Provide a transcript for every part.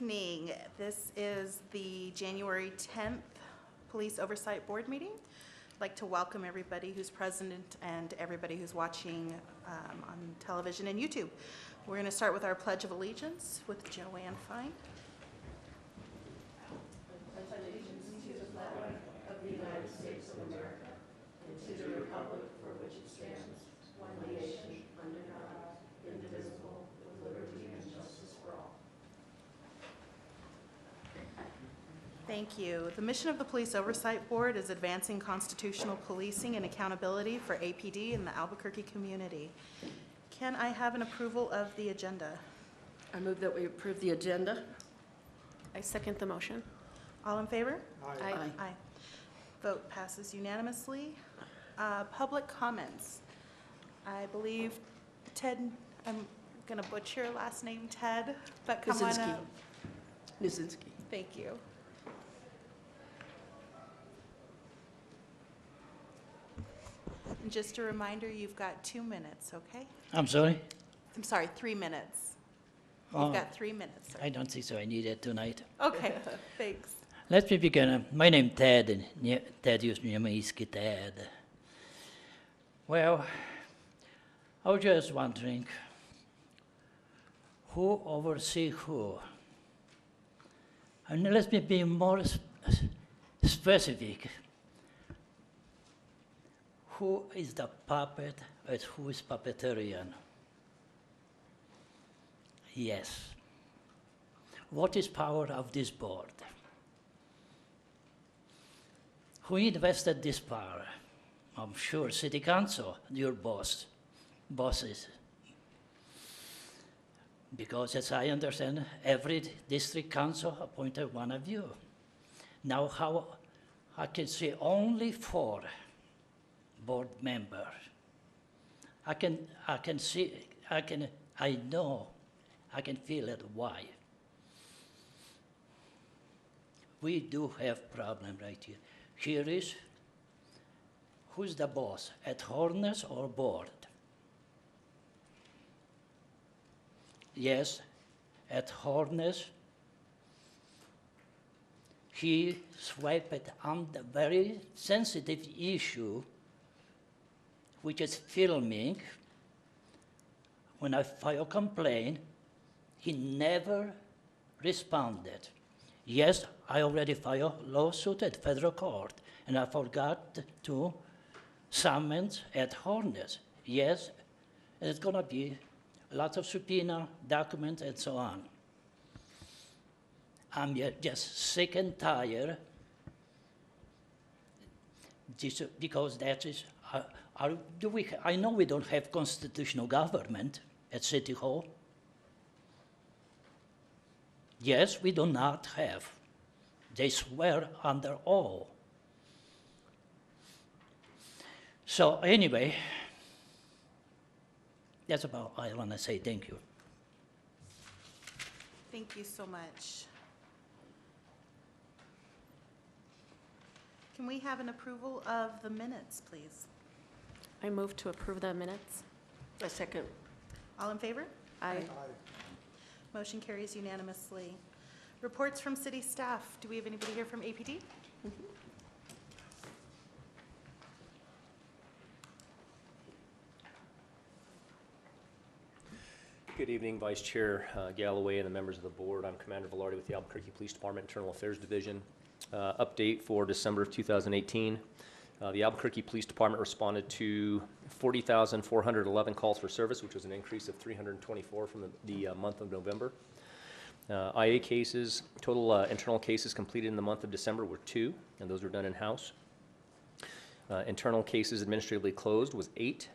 evening. This is the January 10th Police Oversight Board meeting. I'd like to welcome everybody who's present and everybody who's watching on television and YouTube. We're going to start with our Pledge of Allegiance with Joanne Fine. Thank you. The mission of the Police Oversight Board is advancing constitutional policing and accountability for APD in the Albuquerque community. Can I have an approval of the agenda? I move that we approve the agenda. I second the motion. All in favor? Aye. Aye. Vote passes unanimously. Public comments. I believe Ted, I'm going to butcher your last name, Ted, but come on Kaczynski. up. Kaczynski. Thank you. And just a reminder, you've got 2 minutes, okay? I'm sorry? I'm sorry, 3 minutes. Oh, You've got 3 minutes, sir. I don't think so. I need it tonight. Okay, thanks. Let me begin. My name is Ted. Ted used to Ted. Well, I was just wondering, who oversees who? And let me be more specific. Who is the puppet and who is puppeterian? Yes. What is power of this board? Who invested this power? I'm sure City Council, your bosses. Because as I understand, every district council appointed one of you. Now how I can see only 4 board members. I know, I can feel it why. We do have problem right here. Here is, who's the boss, at Hornets or board? Yes, at Hornets, he swiped on the very sensitive issue, which is filming. When I file a complaint, he never responded. Yes, I already filed a lawsuit at federal court, and I forgot to summons at Hornets. Yes, it's gonna be lots of subpoena, documents, and so on. I'm just sick and tired because that is, I know we don't have constitutional government at City Hall. Yes, we do not have. They swear under oath. So anyway, that's about all I want to say. Thank you. Thank you so much. Can we have an approval of the minutes, please? I move to approve the minutes. I second. All in favor? Aye. Motion carries unanimously. Reports from city staff. Do we have anybody here from APD? Good evening, Vice Chair Galloway and the members of the board. I'm Commander Velarde with the Albuquerque Police Department Internal Affairs Division. Update for December of 2018. The Albuquerque Police Department responded to 40,411 calls for service, which was an increase of 324 from the month of November. IA cases, total internal cases completed in the month of December were 2, and those were done in-house. Internal cases administratively closed was 8.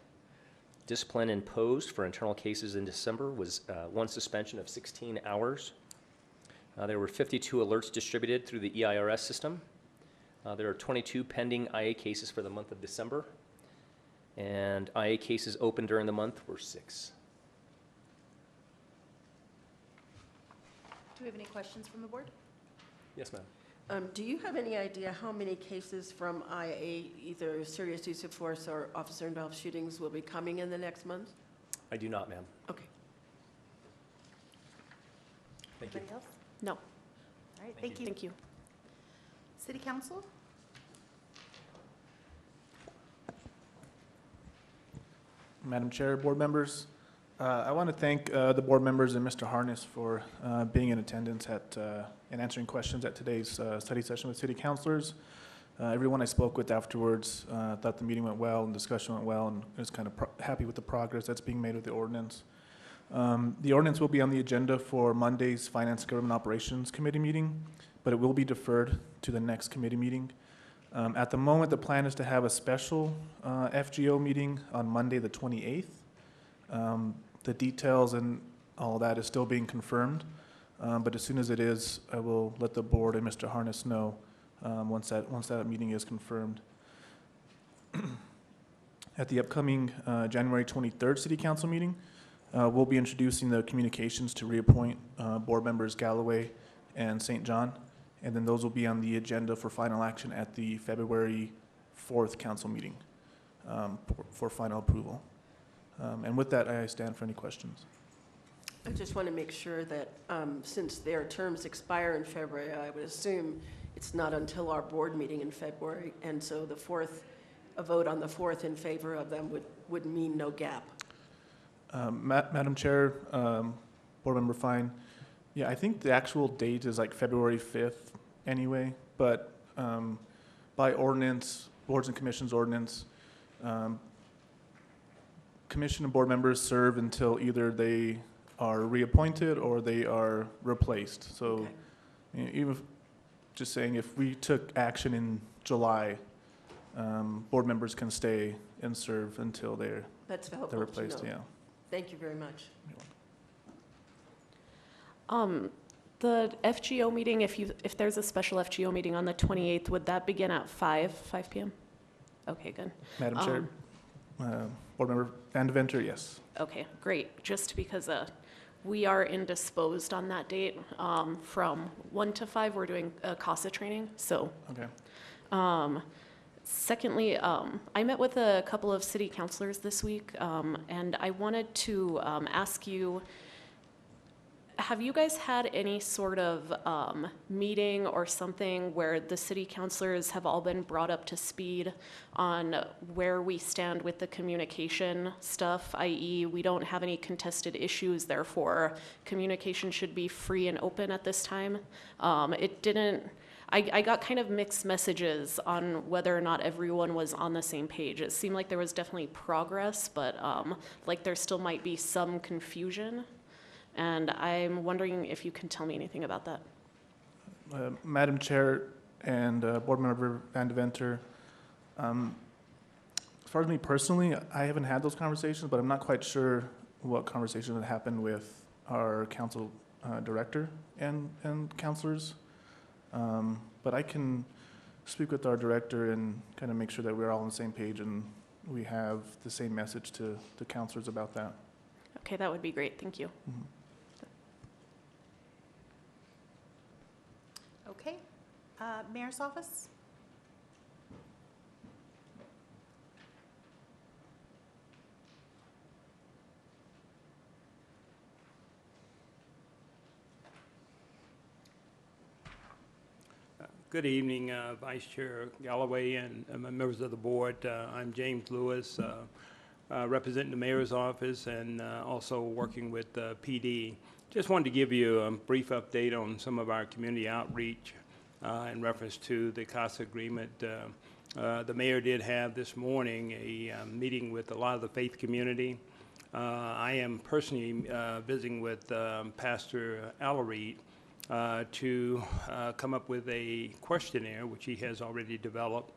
Discipline imposed for internal cases in December was 1 suspension of 16 hours. There were 52 alerts distributed through the EIRS system. There are 22 pending IA cases for the month of December, and IA cases open during the month were 6. Do we have any questions from the board? Yes, ma'am. Do you have any idea how many cases from IA, either serious use of force or officer-involved shootings, will be coming in the next month? I do not, ma'am. Okay. Thank you. Anybody else? No, All right, thank you. thank you. City Council? Madam Chair, board members, I want to thank the board members and Mr. Harness for being in attendance and answering questions at today's study session with city councilors. Everyone I spoke with afterwards thought the meeting went well and discussion went well, and is kind of happy with the progress that's being made with the ordinance. The ordinance will be on the agenda for Monday's Finance and Government Operations Committee meeting, but it will be deferred to the next committee meeting. At the moment, the plan is to have a special FGO meeting on Monday, the 28th. The details and all that is still being confirmed, but as soon as it is, I will let the board and Mr. Harness know once that meeting is confirmed. At the upcoming January 23rd City Council meeting, we'll be introducing the communications to reappoint board members Galloway and St. John. And then those will be on the agenda for final action at the February 4th council meeting for final approval. And with that, I stand for any questions. I just want to make sure that since their terms expire in February, I would assume it's not until our board meeting in February, and so the 4th, a vote on the 4th in favor of them would mean no gap. Madam Chair, Board Member Fine, yeah, I think the actual date is like February 5th anyway, but by ordinance, boards and commissions ordinance, commission and board members serve until either they are reappointed or they are replaced. So Okay. you know, even just saying if we took action in July, board members can stay and serve until they're That's helpful to replaced, know. yeah. Thank you very much. The FGO meeting, if there's a special FGO meeting on the 28th, would that begin at 5 p.m.? Okay, good. Madam Chair, Board Member Van Deventer, yes. Okay, great. Just because we are indisposed on that date, from 1 to 5, we're doing a CASA training, so. Okay. Secondly, I met with a couple of city councilors this week, and I wanted to ask you, have you guys had any sort of meeting or something where the city councilors have all been brought up to speed on where we stand with the communication stuff, i.e. we don't have any contested issues, therefore communication should be free and open at this time? I got kind of mixed messages on whether or not everyone was on the same page. It seemed like there was definitely progress, but like there still might be some confusion. And I'm wondering if you can tell me anything about that. Madam Chair and Board Member Van Deventer, as far as me personally, I haven't had those conversations, but I'm not quite sure what conversation had happened with our council director and councilors. But I can speak with our director and kind of make sure that we're all on the same page and we have the same message to the councilors about that. Okay, that would be great. Thank you. Mhm. Okay. Mayor's office? Good evening, Vice Chair Galloway and members of the board. I'm James Lewis, representing the mayor's office and also working with PD. Just wanted to give you a brief update on some of our community outreach in reference to the CASA agreement. The mayor did have this morning a meeting with a lot of the faith community. I am personally visiting with Pastor Alareed to come up with a questionnaire, which he has already developed.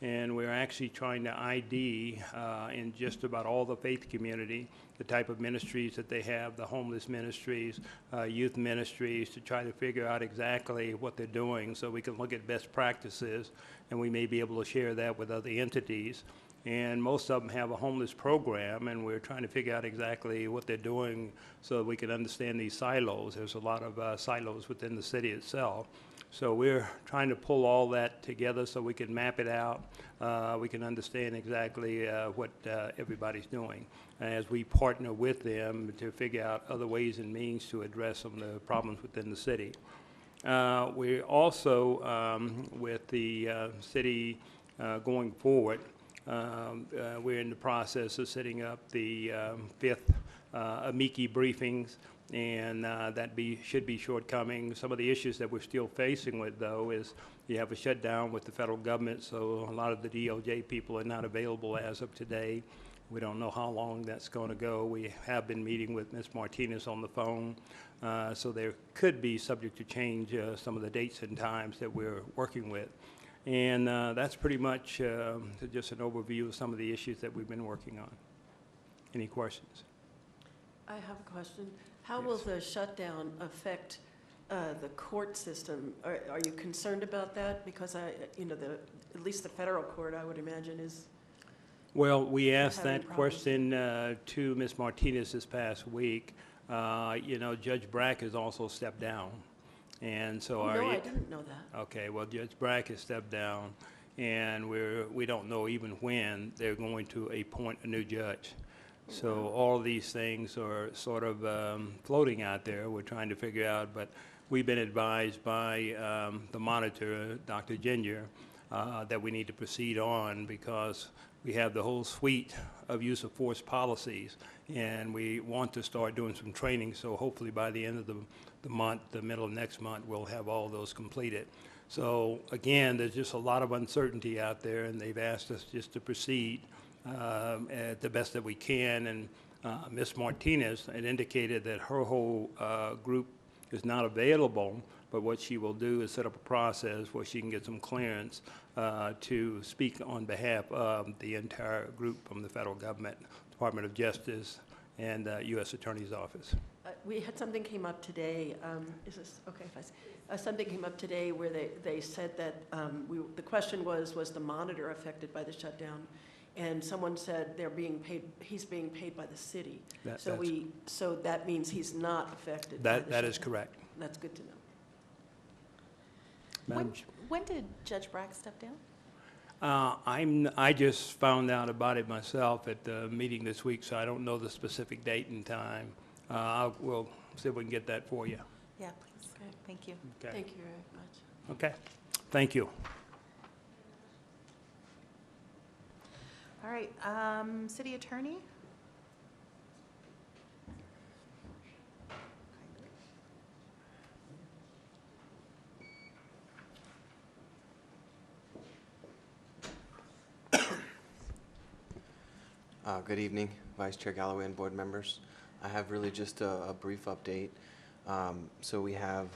And we're actually trying to ID in just about all the faith community, the type of ministries that they have, the homeless ministries, youth ministries, to try to figure out exactly what they're doing so we can look at best practices and we may be able to share that with other entities. And most of them have a homeless program, and we're trying to figure out exactly what they're doing so that we can understand these silos. There's a lot of silos within the city itself. So we're trying to pull all that together so we can map it out. We can understand exactly what everybody's doing as we partner with them to figure out other ways and means to address some of the problems within the city. We also, with the city going forward, we're in the process of setting up the fifth amici briefings, and should be shortcoming. Some of the issues that we're still facing with, though, is you have a shutdown with the federal government, so a lot of the DOJ people are not available as of today. We don't know how long that's going to go. We have been meeting with Ms. Martinez on the phone, so there could be, subject to change, some of the dates and times that we're working with. And that's pretty much just an overview of some of the issues that we've been working on. Any questions? I have a question. How will the shutdown affect the court system? Are you concerned about that? Because at least the federal court, I would imagine, is. Well, we asked having that problems. question to Ms. Martinez this past week. Judge Brack has also stepped down. And so Oh, no, I didn't know that. Okay, well, Judge Brack has stepped down, and we don't know even when they're going to appoint a new judge. So all of these things are sort of floating out there. We're trying to figure out, but we've been advised by the monitor, Dr. Ginger, that we need to proceed on because we have the whole suite of use of force policies, and we want to start doing some training, so hopefully by the end of the month, the middle of next month, we'll have all those completed. So again, there's just a lot of uncertainty out there, and they've asked us just to proceed at the best that we can. And Ms. Martinez had indicated that her whole group is not available, but what she will do is set up a process where she can get some clearance to speak on behalf of the entire group from the federal government, Department of Justice, and U.S. Attorney's Office. We had something came up today, is this, okay, if I say, something came up today where they said that, the question was the monitor affected by the shutdown? And someone said he's being paid by the city. So that means he's not affected by the That is shutdown. correct. That's good to know. Madam When did Judge Brack step down? I just found out about it myself at the meeting this week, so I don't know the specific date and time. We'll see if we can get that for you. Yeah, please. Okay. Thank you. Okay. Thank you very much. Okay. Thank you. All right, City Attorney? Good evening, Vice Chair Galloway and board members. I have really just a brief update. So we have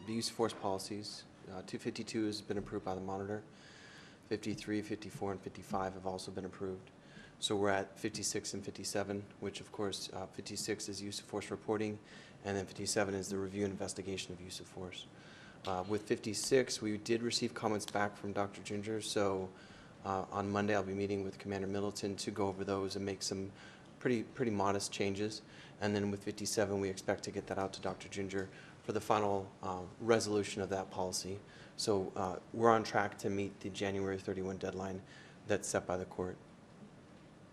the use of force policies. 252 has been approved by the monitor. 53, 54, and 55 have also been approved. So we're at 56 and 57, which of course 56 is use of force reporting, and then 57 is the review and investigation of use of force. With 56, we did receive comments back from Dr. Ginger, so on Monday I'll be meeting with Commander Middleton to go over those and make some pretty modest changes. And then with 57, we expect to get that out to Dr. Ginger for the final resolution of that policy. So we're on track to meet the January 31 deadline that's set by the court.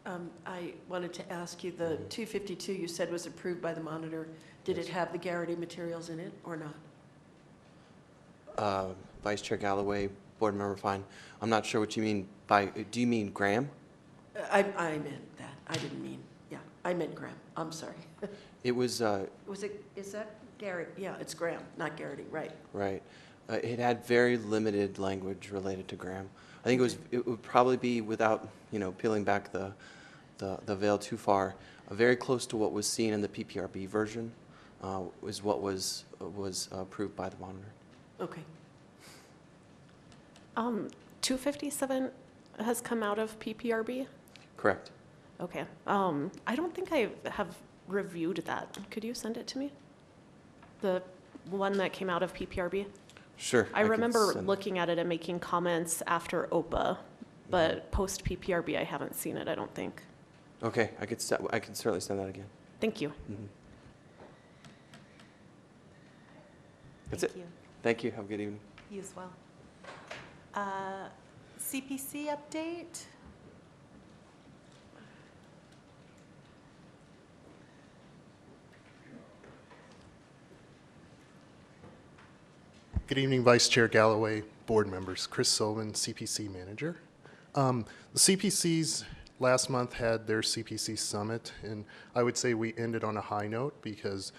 I wanted to ask you, the 252 you said was approved by the monitor. Did it have the Garrity materials in it or not? Vice Chair Galloway, Board Member Fine, I'm not sure what you mean by, do you mean Graham? I meant that. I didn't mean, yeah, I meant Graham. I'm sorry. It was, Is that Garrett? Yeah, it's Graham, not Garrity, right. right. It had very limited language related to Graham. I think it would probably be, without, peeling back the veil too far, very close to what was seen in the PPRB version, is what was approved by the monitor. Okay. 257 has come out of PPRB? Correct. Okay. I don't think I have reviewed that. Could you send it to me? The one that came out of PPRB? Sure. I can remember send- looking at it and making comments after OPA, but post PPRB, I haven't seen it, I don't think. Okay, I can certainly send that again. Thank you. Mhm. That's it. Thank you. Thank you. Have a good evening. You as well. CPC update? Good evening, Vice Chair Galloway, board members. Chris Sullivan, CPC manager. The CPCs last month had their CPC summit, and I would say we ended on a high note because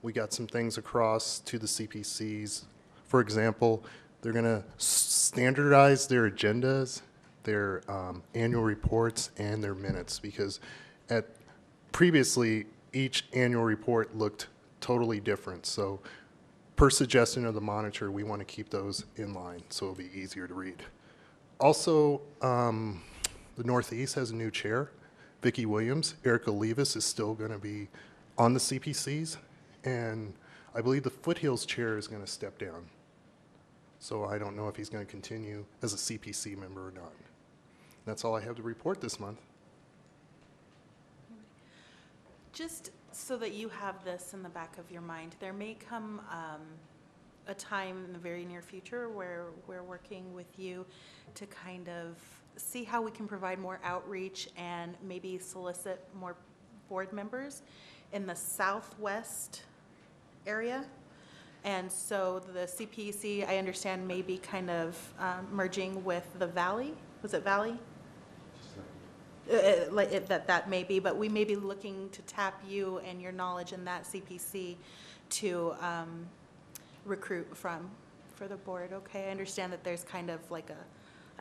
we got some things across to the CPCs. For example, they're going to standardize their agendas, their annual reports, and their minutes, because previously each annual report looked totally different. So per suggestion of the monitor, we want to keep those in line so it'll be easier to read. Also, the Northeast has a new chair, Vicki Williams. Erica Levis is still going to be on the CPCs, and I believe the Foothills chair is going to step down. So I don't know if he's going to continue as a CPC member or not. That's all I have to report this month. Just so that you have this in the back of your mind, there may come a time in the very near future where we're working with you to kind of see how we can provide more outreach and maybe solicit more board members in the southwest area. And so the CPC, I understand, may be kind of merging with the Valley. Was it Valley? That may be, but we may be looking to tap you and your knowledge in that CPC to recruit for the board, okay? I understand that there's kind of like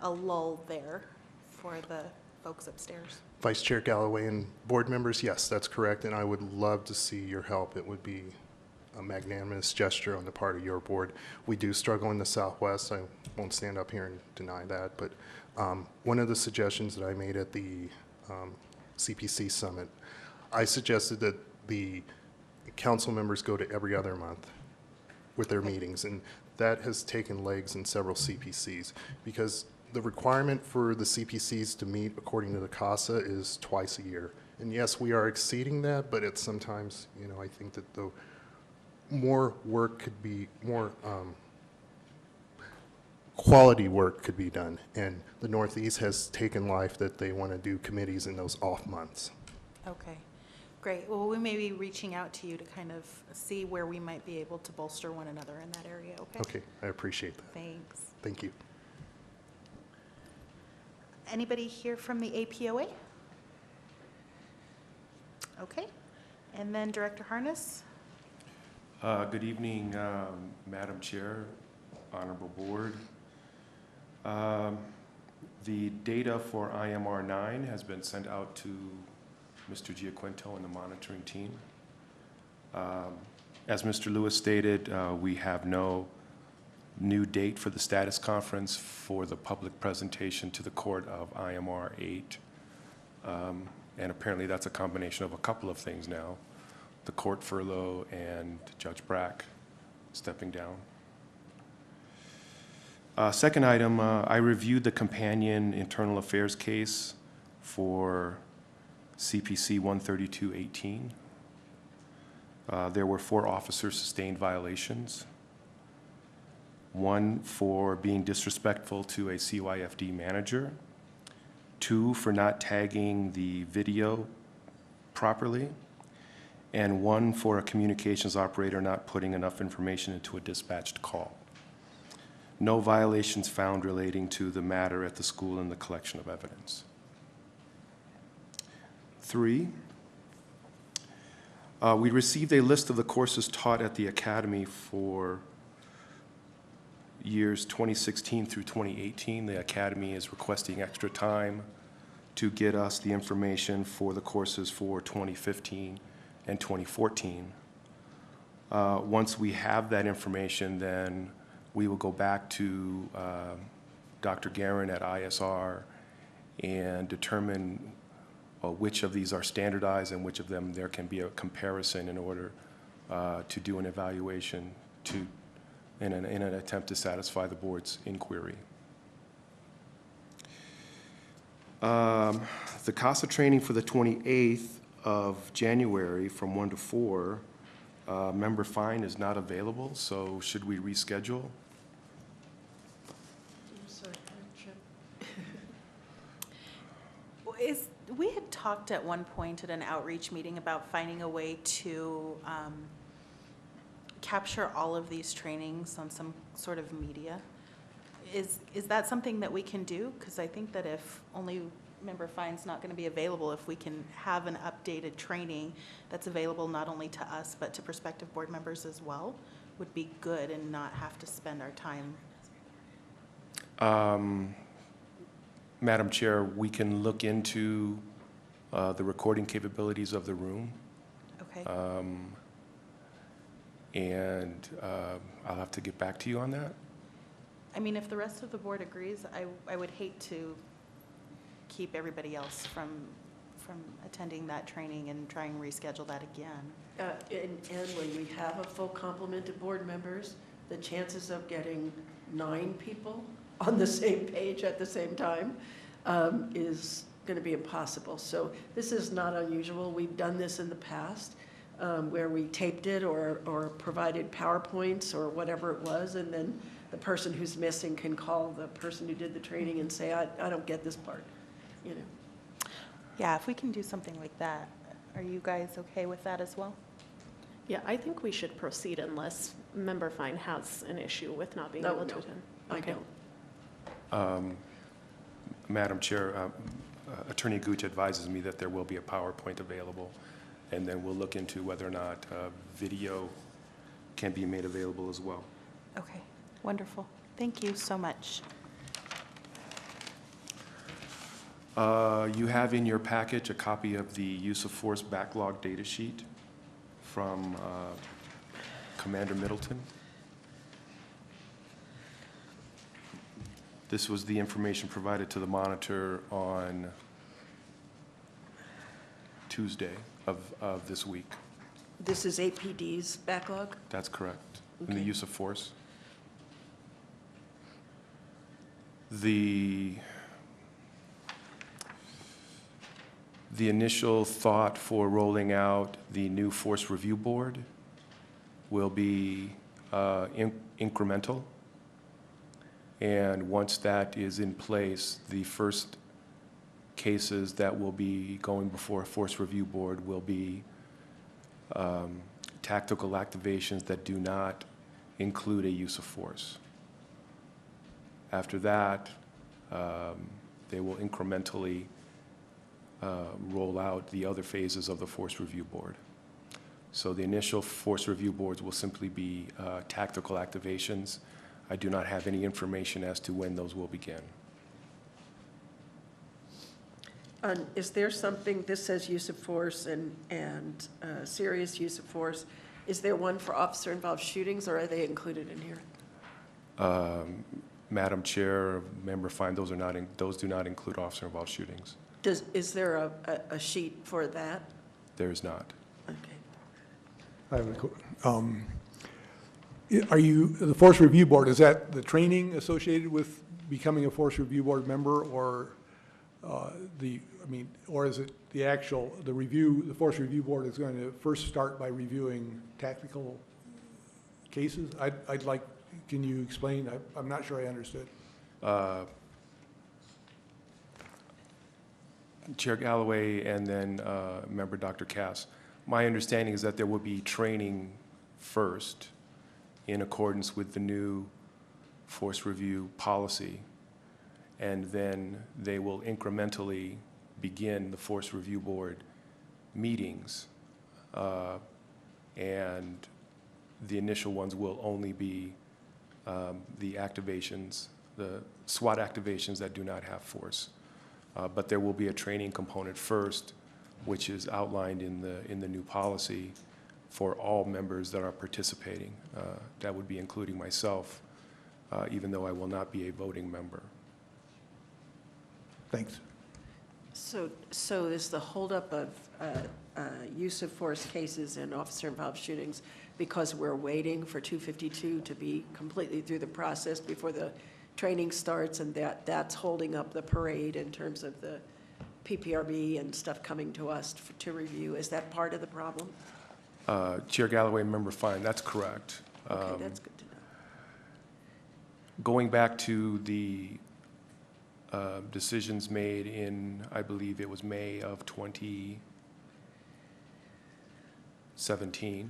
a lull there for the folks upstairs. Vice Chair Galloway and board members, yes, that's correct, and I would love to see your help. It would be a magnanimous gesture on the part of your board. We do struggle in the Southwest. I won't stand up here and deny that, but one of the suggestions that I made at the CPC summit, I suggested that the council members go to every other month with their meetings, and that has taken legs in several CPCs because the requirement for the CPCs to meet according to the CASA is twice a year. And yes, we are exceeding that, but it's sometimes, you know, I think that the more work could be, more quality work could be done. And the Northeast has taken life that they want to do committees in those off months. Okay, great. Well, we may be reaching out to you to kind of see where we might be able to bolster one another in that area, okay? Okay, I appreciate that. Thanks. Thank you. Anybody here from the APOA? Okay, and then Director Harness? Good evening, Madam Chair, Honorable Board. The data for IMR 9 has been sent out to Mr. Giaquinto and the monitoring team. As Mr. Lewis stated, we have no new date for the status conference for the public presentation to the court of IMR 8. And apparently that's a combination of a couple of things now, the court furlough and Judge Brack stepping down. Second item, I reviewed the companion internal affairs case for CPC 13218. There were 4 officers sustained violations. 1 for being disrespectful to a CYFD manager. 2 for not tagging the video properly. And 1 for a communications operator not putting enough information into a dispatched call. No violations found relating to the matter at the school and the collection of evidence. 3, we received a list of the courses taught at the academy for years 2016 through 2018. The academy is requesting extra time to get us the information for the courses for 2015 and 2014. Once we have that information, then we will go back to Dr. Guerin at ISR and determine which of these are standardized and which of them there can be a comparison in order to do an evaluation in an attempt to satisfy the board's inquiry. The CASA training for the 28th of January from 1 to 4, member fine is not available, so should we reschedule? We had talked at one point at an outreach meeting about finding a way to capture all of these trainings on some sort of media. Is that something that we can do? Because I think that if only Member Fine's not going to be available, if we can have an updated training that's available not only to us, but to prospective board members as well, would be good and not have to spend our time. Madam Chair, we can look into the recording capabilities of the room, Okay? and I'll have to get back to you on that. I mean, if the rest of the board agrees, I would hate to keep everybody else from attending that training and try and reschedule that again. And when we have a full complement of board members, the chances of getting 9 people on the same page at the same time is going to be impossible. So this is not unusual. We've done this in the past where we taped it or provided PowerPoints or whatever it was, and then the person who's missing can call the person who did the training and say, I don't get this part, you know. Yeah, if we can do something like that, are you guys okay with that as well? Yeah, I think we should proceed unless Member Fine has an issue with not being No, able to no, attend. I Okay. don't. Madam Chair, Attorney Gooch advises me that there will be a PowerPoint available, and then we'll look into whether or not video can be made available as well. Okay, wonderful. Thank you so much. You have in your package a copy of the use of force backlog data sheet from Commander Middleton. This was the information provided to the monitor on Tuesday of this week. This is APD's backlog? That's correct. In the Okay. use of force. The initial thought for rolling out the new Force Review Board will be incremental. And once that is in place, the first cases that will be going before a Force Review Board will be tactical activations that do not include a use of force. After that, they will incrementally roll out the other phases of the Force Review Board. So the initial Force Review Boards will simply be tactical activations. I do not have any information as to when those will begin. Is there something, this says use of force and serious use of force. Is there one for officer-involved shootings, or are they included in here? Madam Chair, Member Fine, those do not include officer-involved shootings. Is there a sheet for that? There is not. Okay. I have are you, the Force Review Board, is that the training associated with becoming a Force Review Board member, or or is it the actual, the Force Review Board is going to first start by reviewing tactical cases? I'd like, can you explain? I'm not sure I understood. Chair Galloway and then Member Dr. Cass, my understanding is that there will be training first in accordance with the new Force Review policy, and then they will incrementally begin the Force Review Board meetings, and the initial ones will only be the activations, the SWAT activations that do not have force. But there will be a training component first, which is outlined in the new policy for all members that are participating. That would be including myself, even though I will not be a voting member. Thanks. So is the holdup of use of force cases and officer-involved shootings because we're waiting for 252 to be completely through the process before the training starts, and that's holding up the parade in terms of the PPRB and stuff coming to us to review? Is that part of the problem? Chair Galloway, Member Fine, that's correct. Okay, that's good to know. Going back to the decisions made in, I believe it was May of 2017,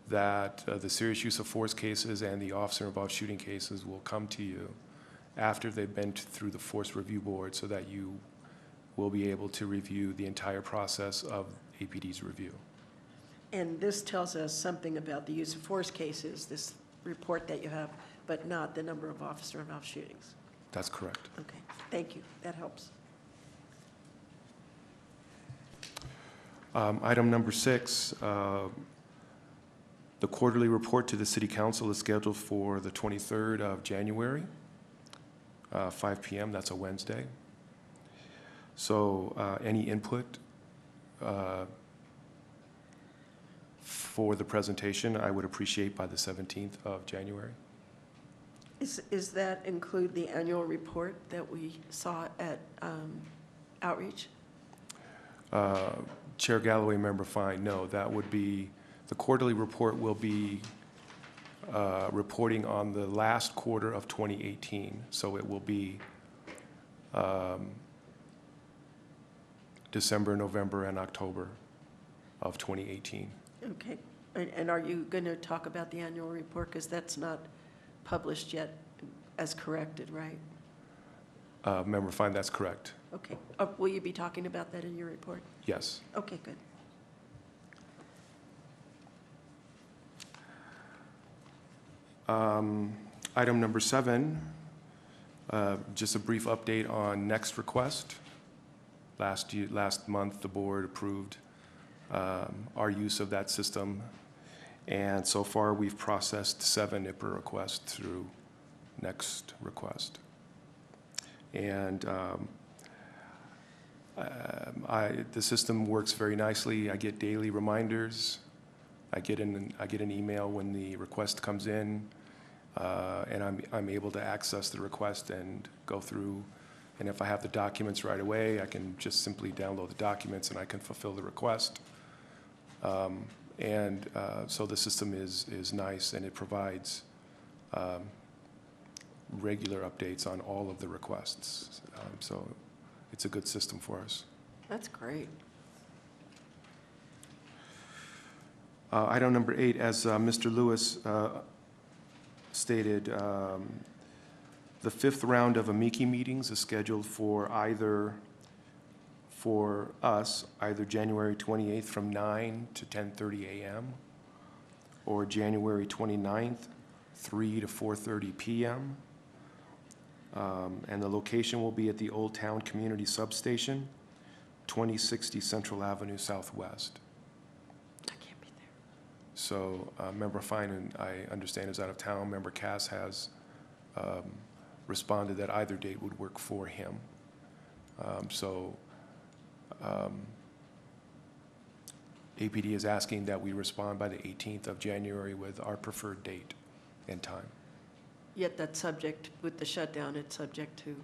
that the serious use of force cases and the officer-involved shooting cases will come to you after they've been through the Force Review Board, so that you will be able to review the entire process of APD's review. And this tells us something about the use of force cases, this report that you have, but not the number of officer-involved shootings. That's correct. Okay, thank you, that helps. Item number 6, the quarterly report to the City Council is scheduled for the 23rd of January, 5 p.m., that's a Wednesday. So any input for the presentation, I would appreciate by the 17th of January. Is that include the annual report that we saw at outreach? Chair Galloway, Member Fine, no, that would be, the quarterly report will be reporting on the last quarter of 2018. So it will be December, November, and October of 2018. Okay, and are you going to talk about the annual report? Because that's not published yet as corrected, right? Member Fine, that's correct. Okay, will you be talking about that in your report? Yes. Okay, good. Item number 7, just a brief update on Next Request. Last month, the board approved our use of that system, and so far we've processed 7 IPRA requests through Next Request. And the system works very nicely. I get daily reminders. I get an email when the request comes in, and I'm able to access the request and go through. And if I have the documents right away, I can just simply download the documents and I can fulfill the request. So the system is nice, and it provides regular updates on all of the requests. So it's a good system for us. That's great. Item number 8, as Mr. Lewis stated, the 5th round of amici meetings is scheduled for us, either January 28th from 9 to 10:30 a.m. or January 29th, 3 to 4:30 p.m. And the location will be at the Old Town Community Substation, 2060 Central Avenue Southwest. I can't be there. So Member Fine, I understand, is out of town. Member Cass has responded that either date would work for him. APD is asking that we respond by the 18th of January with our preferred date and time. Yet that's subject, with the shutdown, it's subject to?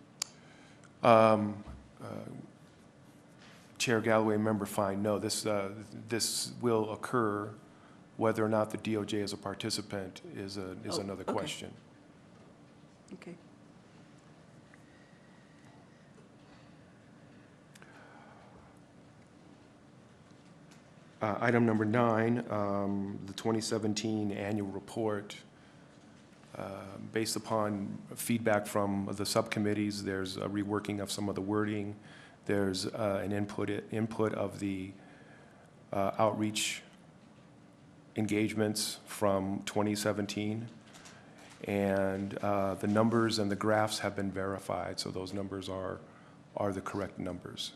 Chair Galloway, Member Fine, no, this will occur. Whether or not the DOJ is a participant is another okay. question. Okay. Item number 9, the 2017 annual report. Based upon feedback from the subcommittees, there's a reworking of some of the wording. There's an input of the outreach engagements from 2017. And the numbers and the graphs have been verified, so those numbers are the correct numbers.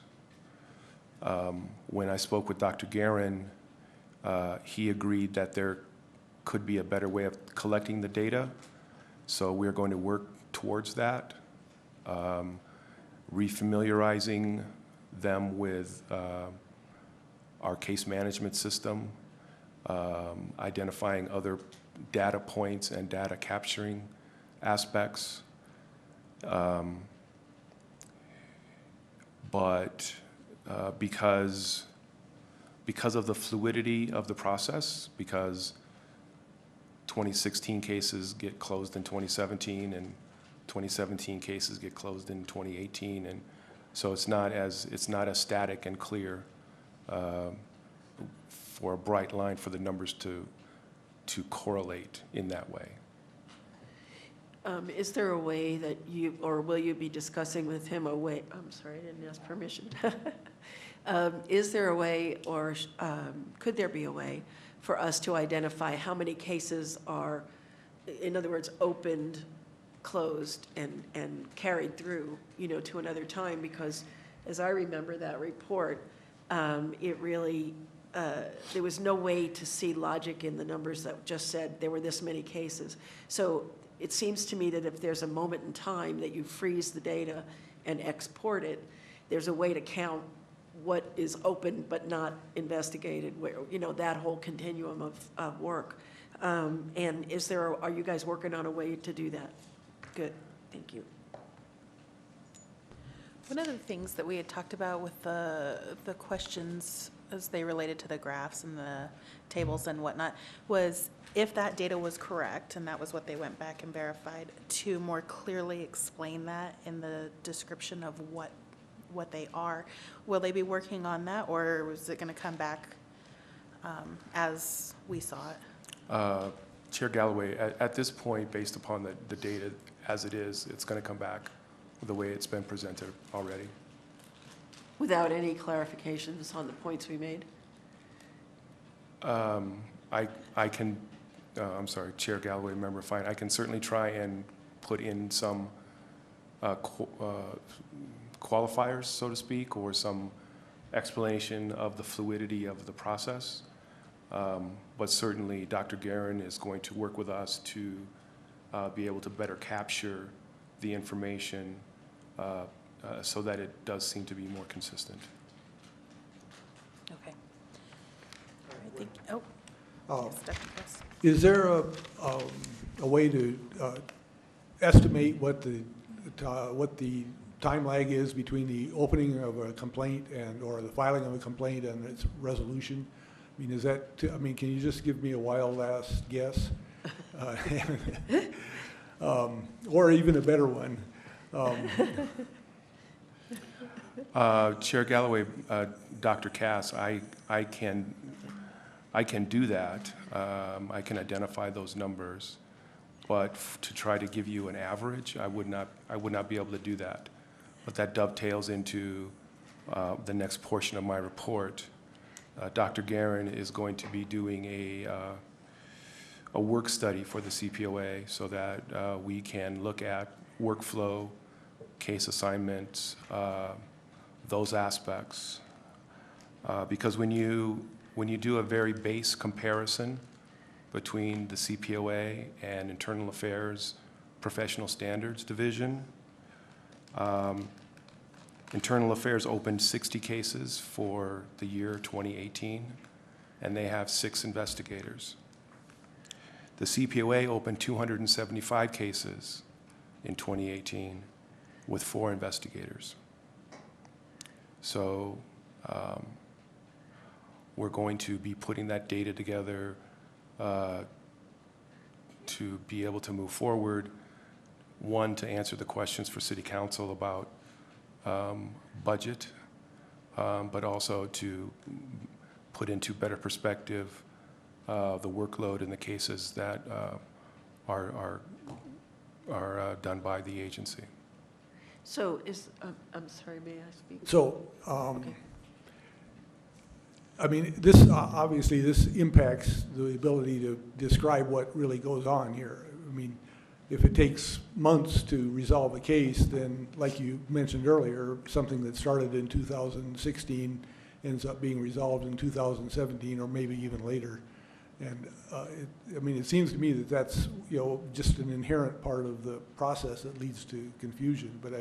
When I spoke with Dr. Guerin, he agreed that there could be a better way of collecting the data, so we're going to work towards that, refamiliarizing them with our case management system, identifying other data points and data capturing aspects. Because of the fluidity of the process, because 2016 cases get closed in 2017 and 2017 cases get closed in 2018, and so it's not as static and clear for a bright line for the numbers to to correlate in that way. Is there a way that you, or will you be discussing with him a way, I'm sorry, I didn't ask permission. Is there a way, or could there be a way for us to identify how many cases are, in other words, opened, closed, and carried through, to another time? Because as I remember that report, it really, there was no way to see logic in the numbers that just said there were this many cases. So it seems to me that if there's a moment in time that you freeze the data and export it, there's a way to count what is open but not investigated, where, that whole continuum of work. And are you guys working on a way to do that? Good, thank you. One of the things that we had talked about with the questions as they related to the graphs and the tables and whatnot was if that data was correct, and that was what they went back and verified, to more clearly explain that in the description of what they are. Will they be working on that, or is it going to come back as we saw it? Chair Galloway, at this point, based upon the data as it is, it's going to come back the way it's been presented already. Without any clarifications on the points we made? I can, I'm sorry, Chair Galloway, Member Fine, I can certainly try and put in some qualifiers, so to speak, or some explanation of the fluidity of the process. But certainly, Dr. Guerin is going to work with us to be able to better capture the information so that it does seem to be more consistent. Okay. All right, thank you. Oh. Yes, Dr. Cross. Is there a way to estimate what the time lag is between the opening of a complaint or the filing of a complaint and its resolution? I mean, can you just give me a wild ass guess? Or even a better one? Chair Galloway, Dr. Cass, I can do that. I can identify those numbers, but to try to give you an average, I would not be able to do that. But that dovetails into the next portion of my report. Dr. Guerin is going to be doing a work study for the CPOA so that we can look at workflow, case assignments, those aspects. Because when you do a very base comparison between the CPOA and Internal Affairs Professional Standards Division, Internal Affairs opened 60 cases for the year 2018, and they have 6 investigators. The CPOA opened 275 cases in 2018 with 4 investigators. So we're going to be putting that data together to be able to move forward. One, to answer the questions for City Council about budget, but also to put into better perspective the workload in the cases that are done by the agency. So I'm sorry, may I speak? So, Okay. I mean, this, obviously, this impacts the ability to describe what really goes on here. I mean, if it takes months to resolve a case, then, like you mentioned earlier, something that started in 2016 ends up being resolved in 2017 or maybe even later. And I mean, it seems to me that that's, just an inherent part of the process that leads to confusion. But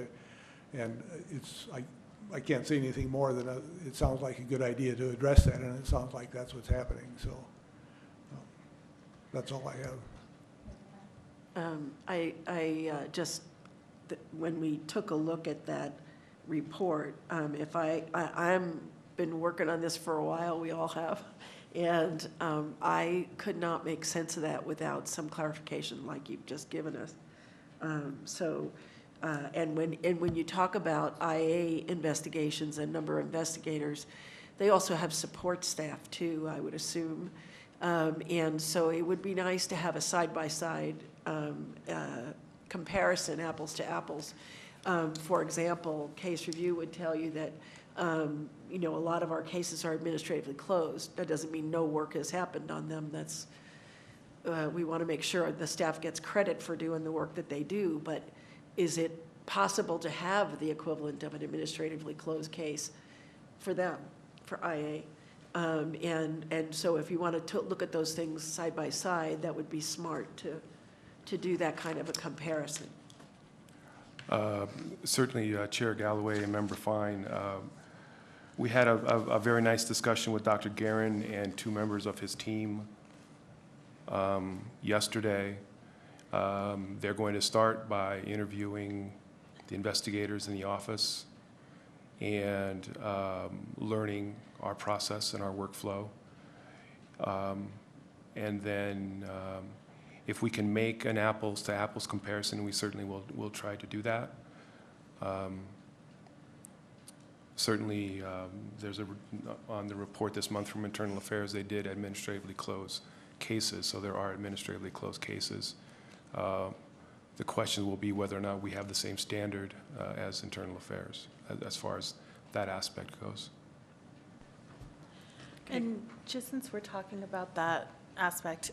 I can't say anything more than it sounds like a good idea to address that, and it sounds like that's what's happening. So that's all I have. When we took a look at that report, I'm been working on this for a while, we all have, and I could not make sense of that without some clarification like you've just given us. And when you talk about IA investigations and number of investigators, they also have support staff too, I would assume. And so it would be nice to have a side-by-side comparison, apples to apples. For example, case review would tell you that, you know, a lot of our cases are administratively closed. That doesn't mean no work has happened on them. That's, we want to make sure the staff gets credit for doing the work that they do, but is it possible to have the equivalent of an administratively closed case for them, for IA? And so if you wanted to look at those things side by side, that would be smart to do that kind of a comparison. Certainly, Chair Galloway and Member Fine, we had a very nice discussion with Dr. Guerin and two members of his team yesterday. They're going to start by interviewing the investigators in the office and learning our process and our workflow. And then if we can make an apples to apples comparison, we certainly will try to do that. Certainly, there's on the report this month from Internal Affairs, they did administratively close cases, so there are administratively closed cases. The question will be whether or not we have the same standard as Internal Affairs as far as that aspect goes. And just since we're talking about that aspect,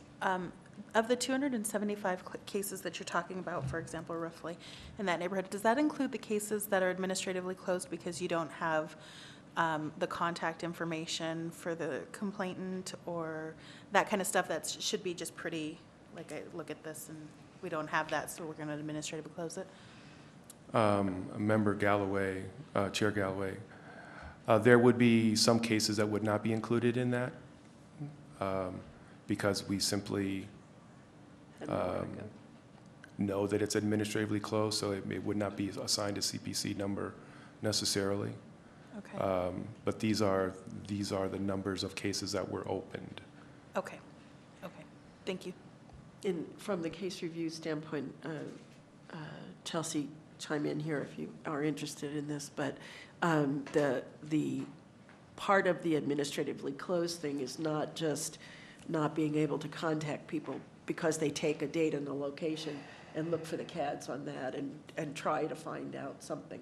of the 275 cases that you're talking about, for example, roughly, in that neighborhood, does that include the cases that are administratively closed because you don't have the contact information for the complainant or that kind of stuff that should be just pretty, like, I look at this and we don't have that, so we're going to administratively close it? Member Galloway, Chair Galloway, there would be some cases that would not be included in that because we simply know that it's administratively closed, so it would not be assigned a CPC number necessarily. Okay. But these are the numbers of cases that were opened. Okay. Okay. Thank you. From the case review standpoint, Chelsea, chime in here if you are interested in this, but the part of the administratively closed thing is not just not being able to contact people because they take a date and a location and look for the CADs on that and try to find out something.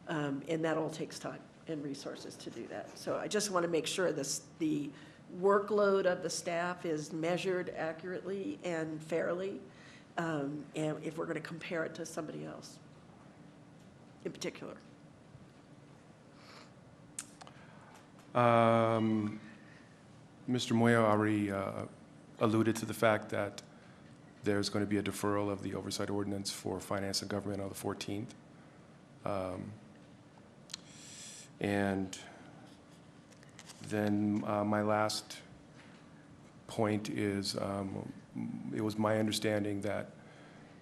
And that all takes time and resources to do that. So I just want to make sure the workload of the staff is measured accurately and fairly, and if we're going to compare it to somebody else in particular. Mr. Moya already alluded to the fact that there's going to be a deferral of the oversight ordinance for finance and government on the 14th. And then my last point is it was my understanding that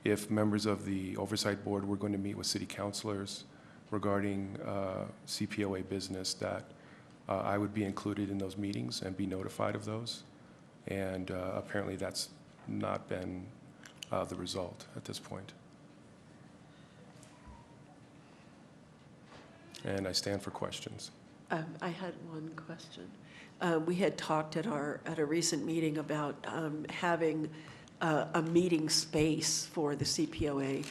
if members of the oversight board were going to meet with city councilors regarding CPOA business, that I would be included in those meetings and be notified of those. And apparently that's not been the result at this point. And I stand for questions. I had one question. We had talked at a recent meeting about having a meeting space for the CPOA.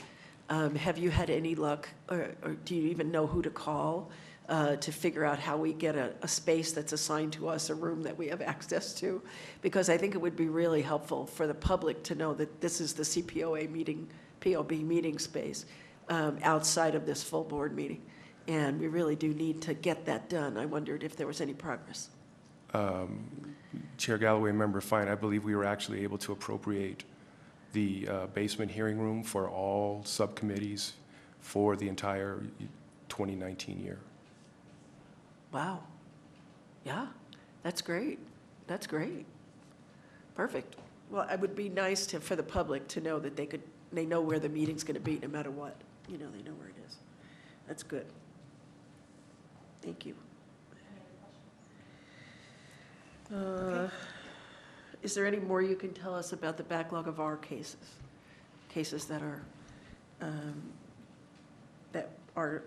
Have you had any luck, or do you even know who to call to figure out how we get a space that's assigned to us, a room that we have access to? Because I think it would be really helpful for the public to know that this is the CPOA meeting, POB meeting space outside of this full board meeting. And we really do need to get that done. I wondered if there was any progress. Chair Galloway, Member Fine, I believe we were actually able to appropriate the basement hearing room for all subcommittees for the entire 2019 year. Wow. Yeah, that's great. That's great. Perfect. Well, it would be nice for the public to know that they know where the meeting's going to be no matter what. You know, they know where it is. That's good. Thank you. Is there any more you can tell us about the backlog of our cases that are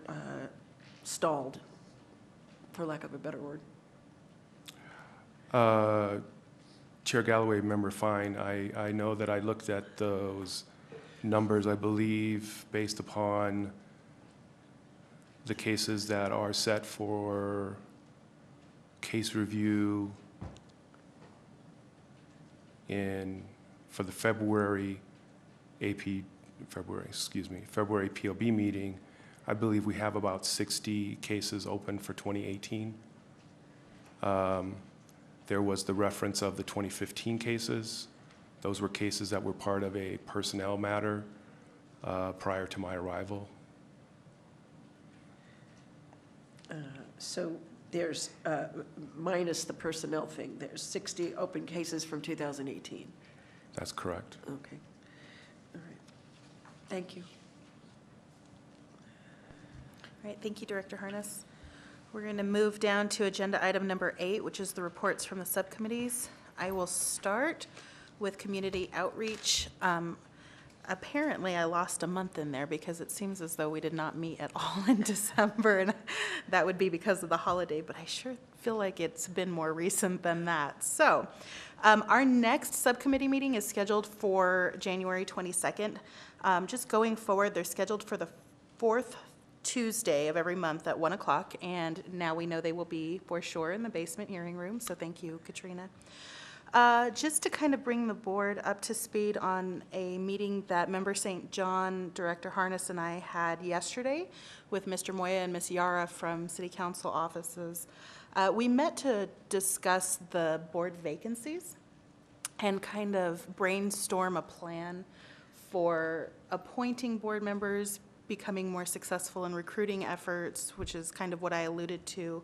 stalled, for lack of a better word? Chair Galloway, Member Fine, I know that I looked at those numbers, I believe, based upon the cases that are set for case review for the February POB meeting. I believe we have about 60 cases open for 2018. There was the reference of the 2015 cases. Those were cases that were part of a personnel matter prior to my arrival. So there's, minus the personnel thing, there's 60 open cases from 2018. That's correct. Okay. All right. Thank you. All right, thank you, Director Harness. We're going to move down to agenda item number 8, which is the reports from the subcommittees. I will start with community outreach. Apparently, I lost a month in there because it seems as though we did not meet at all in December, and that would be because of the holiday, but I sure feel like it's been more recent than that. So, our next subcommittee meeting is scheduled for January 22nd. Just going forward, they're scheduled for the 4th Tuesday of every month at 1 o'clock, and now we know they will be for sure in the basement hearing room, so thank you, Katrina. Just to kind of bring the board up to speed on a meeting that Member St. John, Director Harness, and I had yesterday with Mr. Moya and Ms. Yara from City Council offices. We met to discuss the board vacancies and kind of brainstorm a plan for appointing board members, becoming more successful in recruiting efforts, which is kind of what I alluded to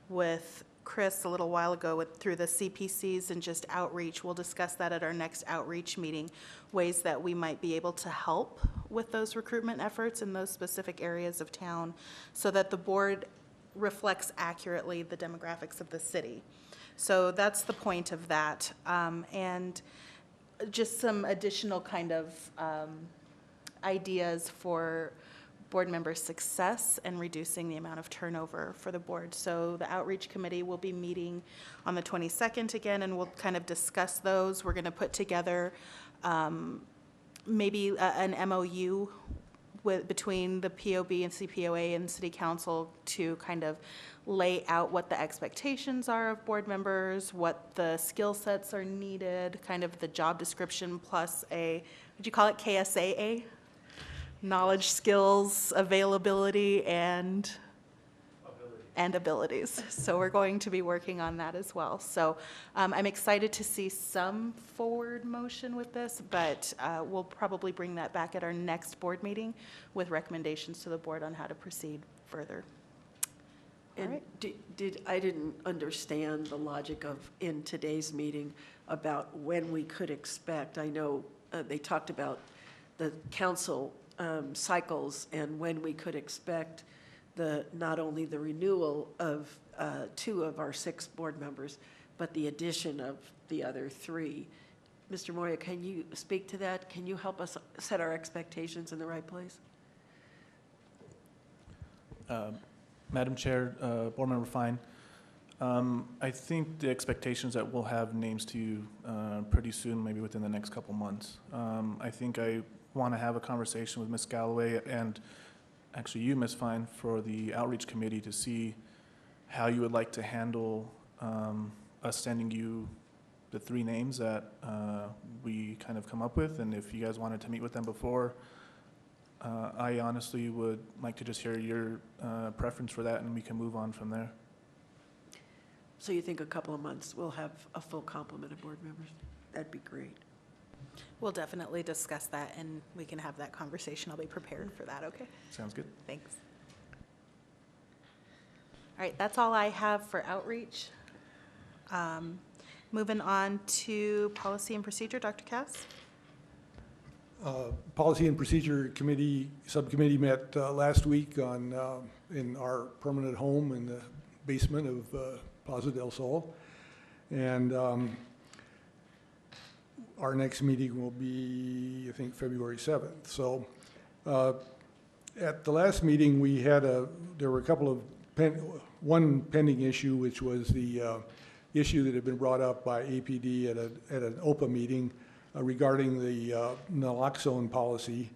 with Chris a little while ago through the CPCs and just outreach. We'll discuss that at our next outreach meeting, ways that we might be able to help with those recruitment efforts in those specific areas of town so that the board reflects accurately the demographics of the city. So that's the point of that. And just some additional kind of ideas for board member success and reducing the amount of turnover for the board. So the outreach committee will be meeting on the 22nd again, and we'll kind of discuss those. We're going to put together maybe an MOU between the POB and CPOA and City Council to kind of lay out what the expectations are of board members, what the skill sets are needed, kind of the job description plus would you call it KSAA? Knowledge, skills, availability, and abilities. So we're going to be working on that as well. So I'm excited to see some forward motion with this, but we'll probably bring that back at our next board meeting with recommendations to the board on how to proceed further. And I didn't understand the logic of, in today's meeting, about when we could expect. I know they talked about the council cycles and when we could expect not only the renewal of 2 of our 6 board members, but the addition of the other 3. Mr. Moya, can you speak to that? Can you help us set our expectations in the right place? Madam Chair, Board Member Fine, I think the expectations that we'll have names to you pretty soon, maybe within the next couple months. I think I want to have a conversation with Ms. Galloway and actually you, Ms. Fine, for the outreach committee to see how you would like to handle us sending you the 3 names that we kind of come up with, and if you guys wanted to meet with them before, I honestly would like to just hear your preference for that, and we can move on from there. So you think a couple of months we'll have a full complement of board members? That'd be great. We'll definitely discuss that, and we can have that conversation. I'll be prepared for that, okay? Sounds good. Thanks. All right, that's all I have for outreach. Moving on to policy and procedure, Dr. Cass? Policy and Procedure Committee, Subcommittee met last week in our permanent home in the basement of Plaza del Sol. And our next meeting will be, I think, February 7th. So at the last meeting, we had there were a couple of, one pending issue, which was the issue that had been brought up by APD at an OPA meeting regarding the naloxone policy.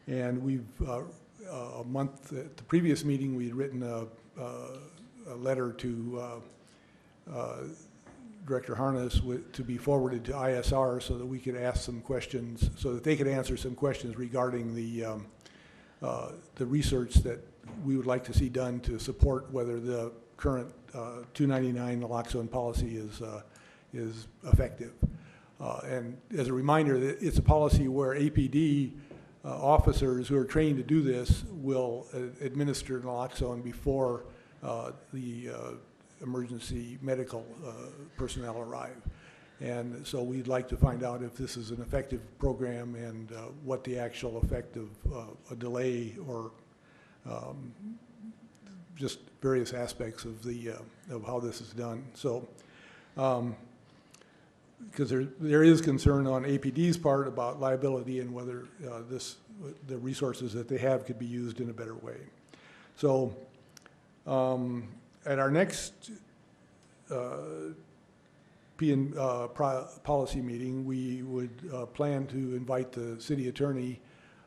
And we've, a month, at the previous meeting, we had written a letter to Director Harness to be forwarded to ISR so that we could ask some questions, so that they could answer some questions regarding the research that we would like to see done to support whether the current 299 naloxone policy is effective. And as a reminder, it's a policy where APD officers who are trained to do this will administer naloxone before the emergency medical personnel arrive. And so we'd like to find out if this is an effective program and what the actual effect of a delay or just various aspects of how this is done. So, because there is concern on APD's part about liability and whether the resources that they have could be used in a better way. So, at our next policy meeting, we would plan to invite the city attorney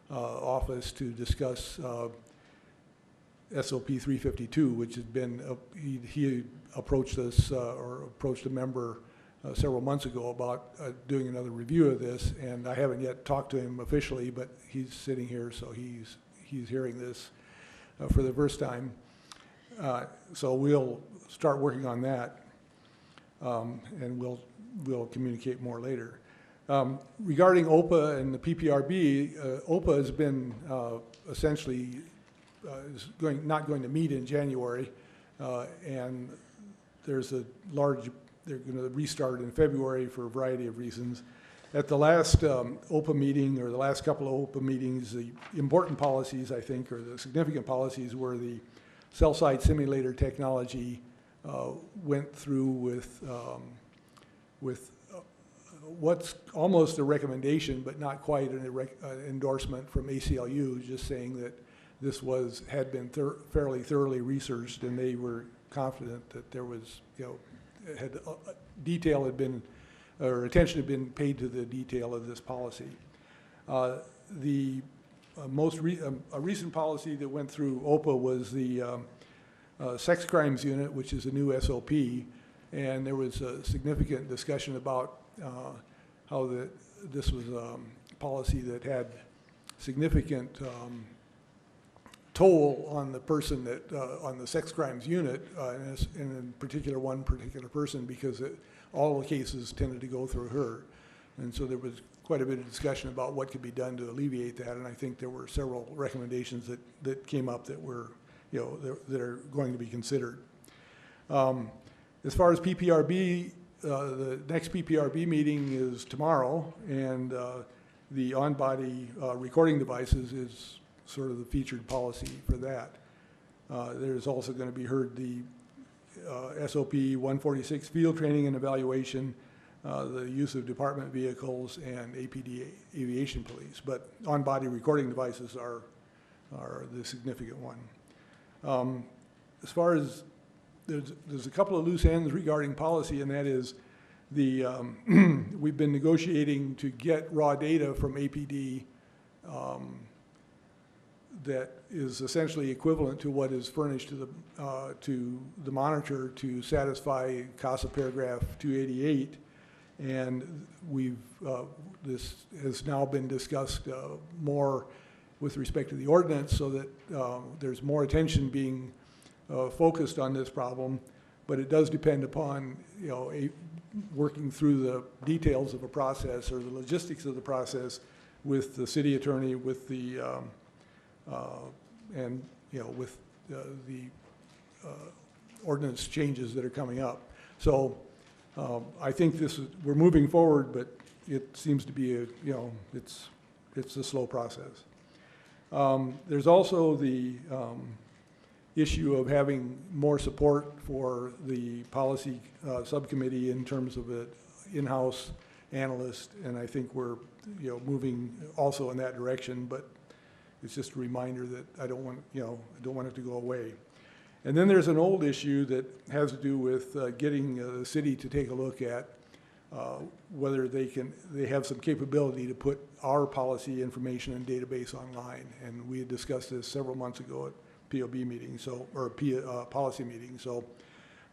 office to discuss SOP 352, which has been, he approached us or approached a member several months ago about doing another review of this, and I haven't yet talked to him officially, but he's sitting here, so he's hearing this for the first time. So we'll start working on that, and we'll communicate more later. Regarding OPA and the PPRB, OPA has been essentially not going to meet in January, and there's a large, they're going to restart in February for a variety of reasons. At the last OPA meeting, or the last couple of OPA meetings, the important policies, I think, or the significant policies were the cell site simulator technology went through with what's almost a recommendation, but not quite an endorsement from ACLU, just saying that this had been fairly thoroughly researched, and they were confident that there was, detail had been, or attention had been paid to the detail of this policy. A recent policy that went through OPA was the sex crimes unit, which is a new SOP, and there was a significant discussion about how this was a policy that had significant toll on the person that, on the sex crimes unit, and in particular one particular person, because all the cases tended to go through her. And so there was quite a bit of discussion about what could be done to alleviate that, and I think there were several recommendations that came up that were, that are going to be considered. As far as PPRB, the next PPRB meeting is tomorrow, and the on-body recording devices is sort of the featured policy for that. There's also going to be heard the SOP 146 field training and evaluation, the use of department vehicles, and APD aviation police. But on-body recording devices are the significant one. As far as there's a couple of loose ends regarding policy, and that is we've been negotiating to get raw data from APD that is essentially equivalent to what is furnished to the monitor to satisfy CASA paragraph 288, and this has now been discussed more with respect to the ordinance, so that there's more attention being focused on this problem, but it does depend upon working through the details of a process or the logistics of the process with the city attorney, with the and with the ordinance changes that are coming up. So I think we're moving forward, but it seems to be it's a slow process. There's also the issue of having more support for the policy subcommittee in terms of an in-house analyst, and I think we're moving also in that direction, but it's just a reminder that I don't want it to go away. And then there's an old issue that has to do with getting the city to take a look at whether they have some capability to put our policy information and database online. And we had discussed this several months ago at POB meeting, policy meeting, so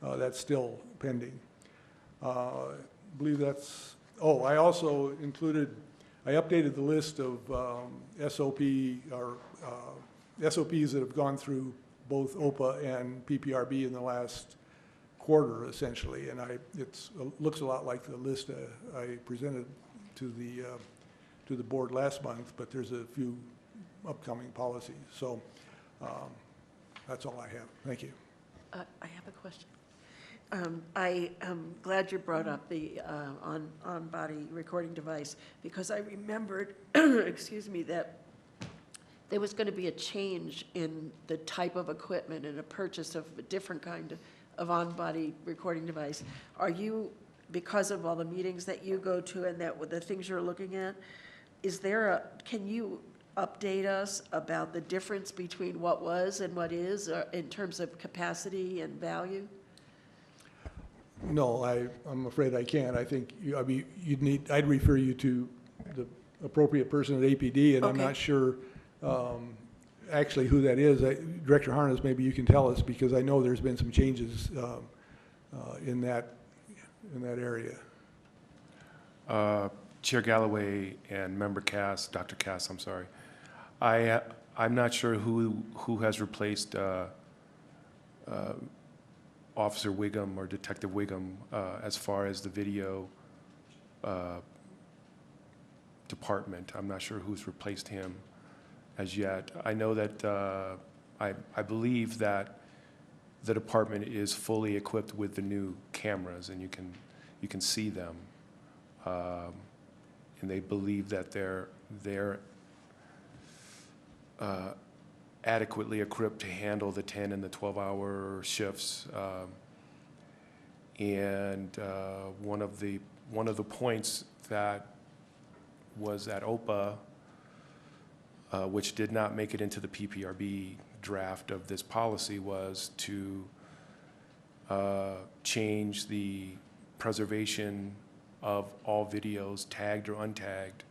that's still pending. I believe that's, I also I updated the list of SOPs that have gone through both OPA and PPRB in the last quarter, essentially, and it looks a lot like the list I presented to the board last month, but there's a few upcoming policies. So that's all I have. Thank you. I have a question. I am glad you brought up the on-body recording device, because I remembered, excuse me, that there was going to be a change in the type of equipment and a purchase of a different kind of on-body recording device. Are you, because of all the meetings that you go to and that the things you're looking at, can you update us about the difference between what was and what is in terms of capacity and value? No, I'm afraid I can't. I think I'd refer you to the appropriate person at APD, and I'm Okay. not sure actually who that is. Director Harness, maybe you can tell us, because I know there's been some changes in that area. Chair Galloway and Member Cass, Dr. Cass, I'm sorry. I'm not sure who has replaced Officer Wiggum or Detective Wiggum as far as the video department. I'm not sure who's replaced him as yet. I know that I believe that the department is fully equipped with the new cameras, and you can see them, and they believe that they're adequately equipped to handle the 10 and the 12-hour shifts. And one of the points that was at OPA, which did not make it into the PPRB draft of this policy, was to change the preservation of all videos, tagged or untagged,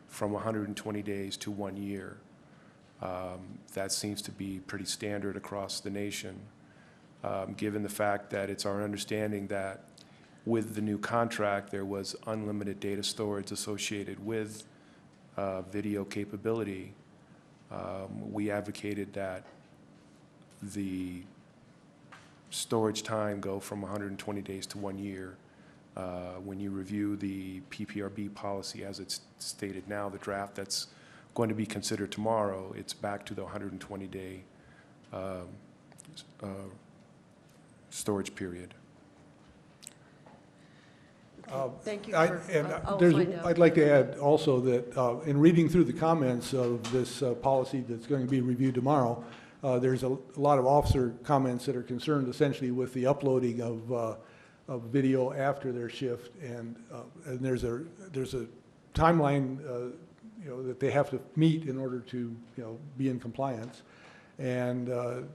from 120 days to 1 year. That seems to be pretty standard across the nation, given the fact that it's our understanding that with the new contract, there was unlimited data storage associated with video capability. We advocated that the storage time go from 120 days to 1 year. When you review the PPRB policy as it's stated now, the draft that's going to be considered tomorrow, it's back to the 120-day storage period. Thank you for, I'll find out. I'd like to add also that in reading through the comments of this policy that's going to be reviewed tomorrow, there's a lot of officer comments that are concerned essentially with the uploading of video after their shift, and there's a timeline that they have to meet in order to be in compliance, and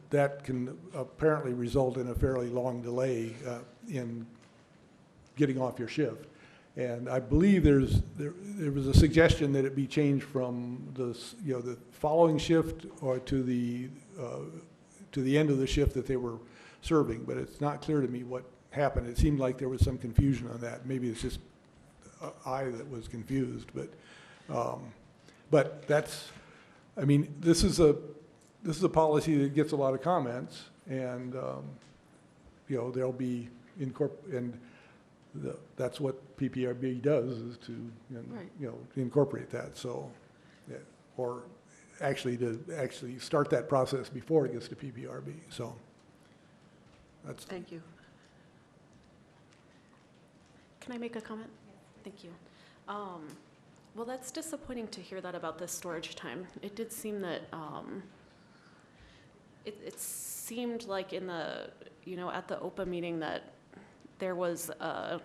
that can apparently result in a fairly long delay in getting off your shift. And I believe there was a suggestion that it be changed from the following shift or to the end of the shift that they were serving, but it's not clear to me what happened. It seemed like there was some confusion on that. Maybe it's just I that was confused, but that's, I mean, this is a policy that gets a lot of comments, and there'll be that's what PPRB does, is to Right. incorporate that. So, or actually to start that process before it gets to PPRB. So that's. Thank you. Can I make a comment? Thank you. Well, that's disappointing to hear that about the storage time. It did seem that, it seemed like in the, at the OPA meeting that there was a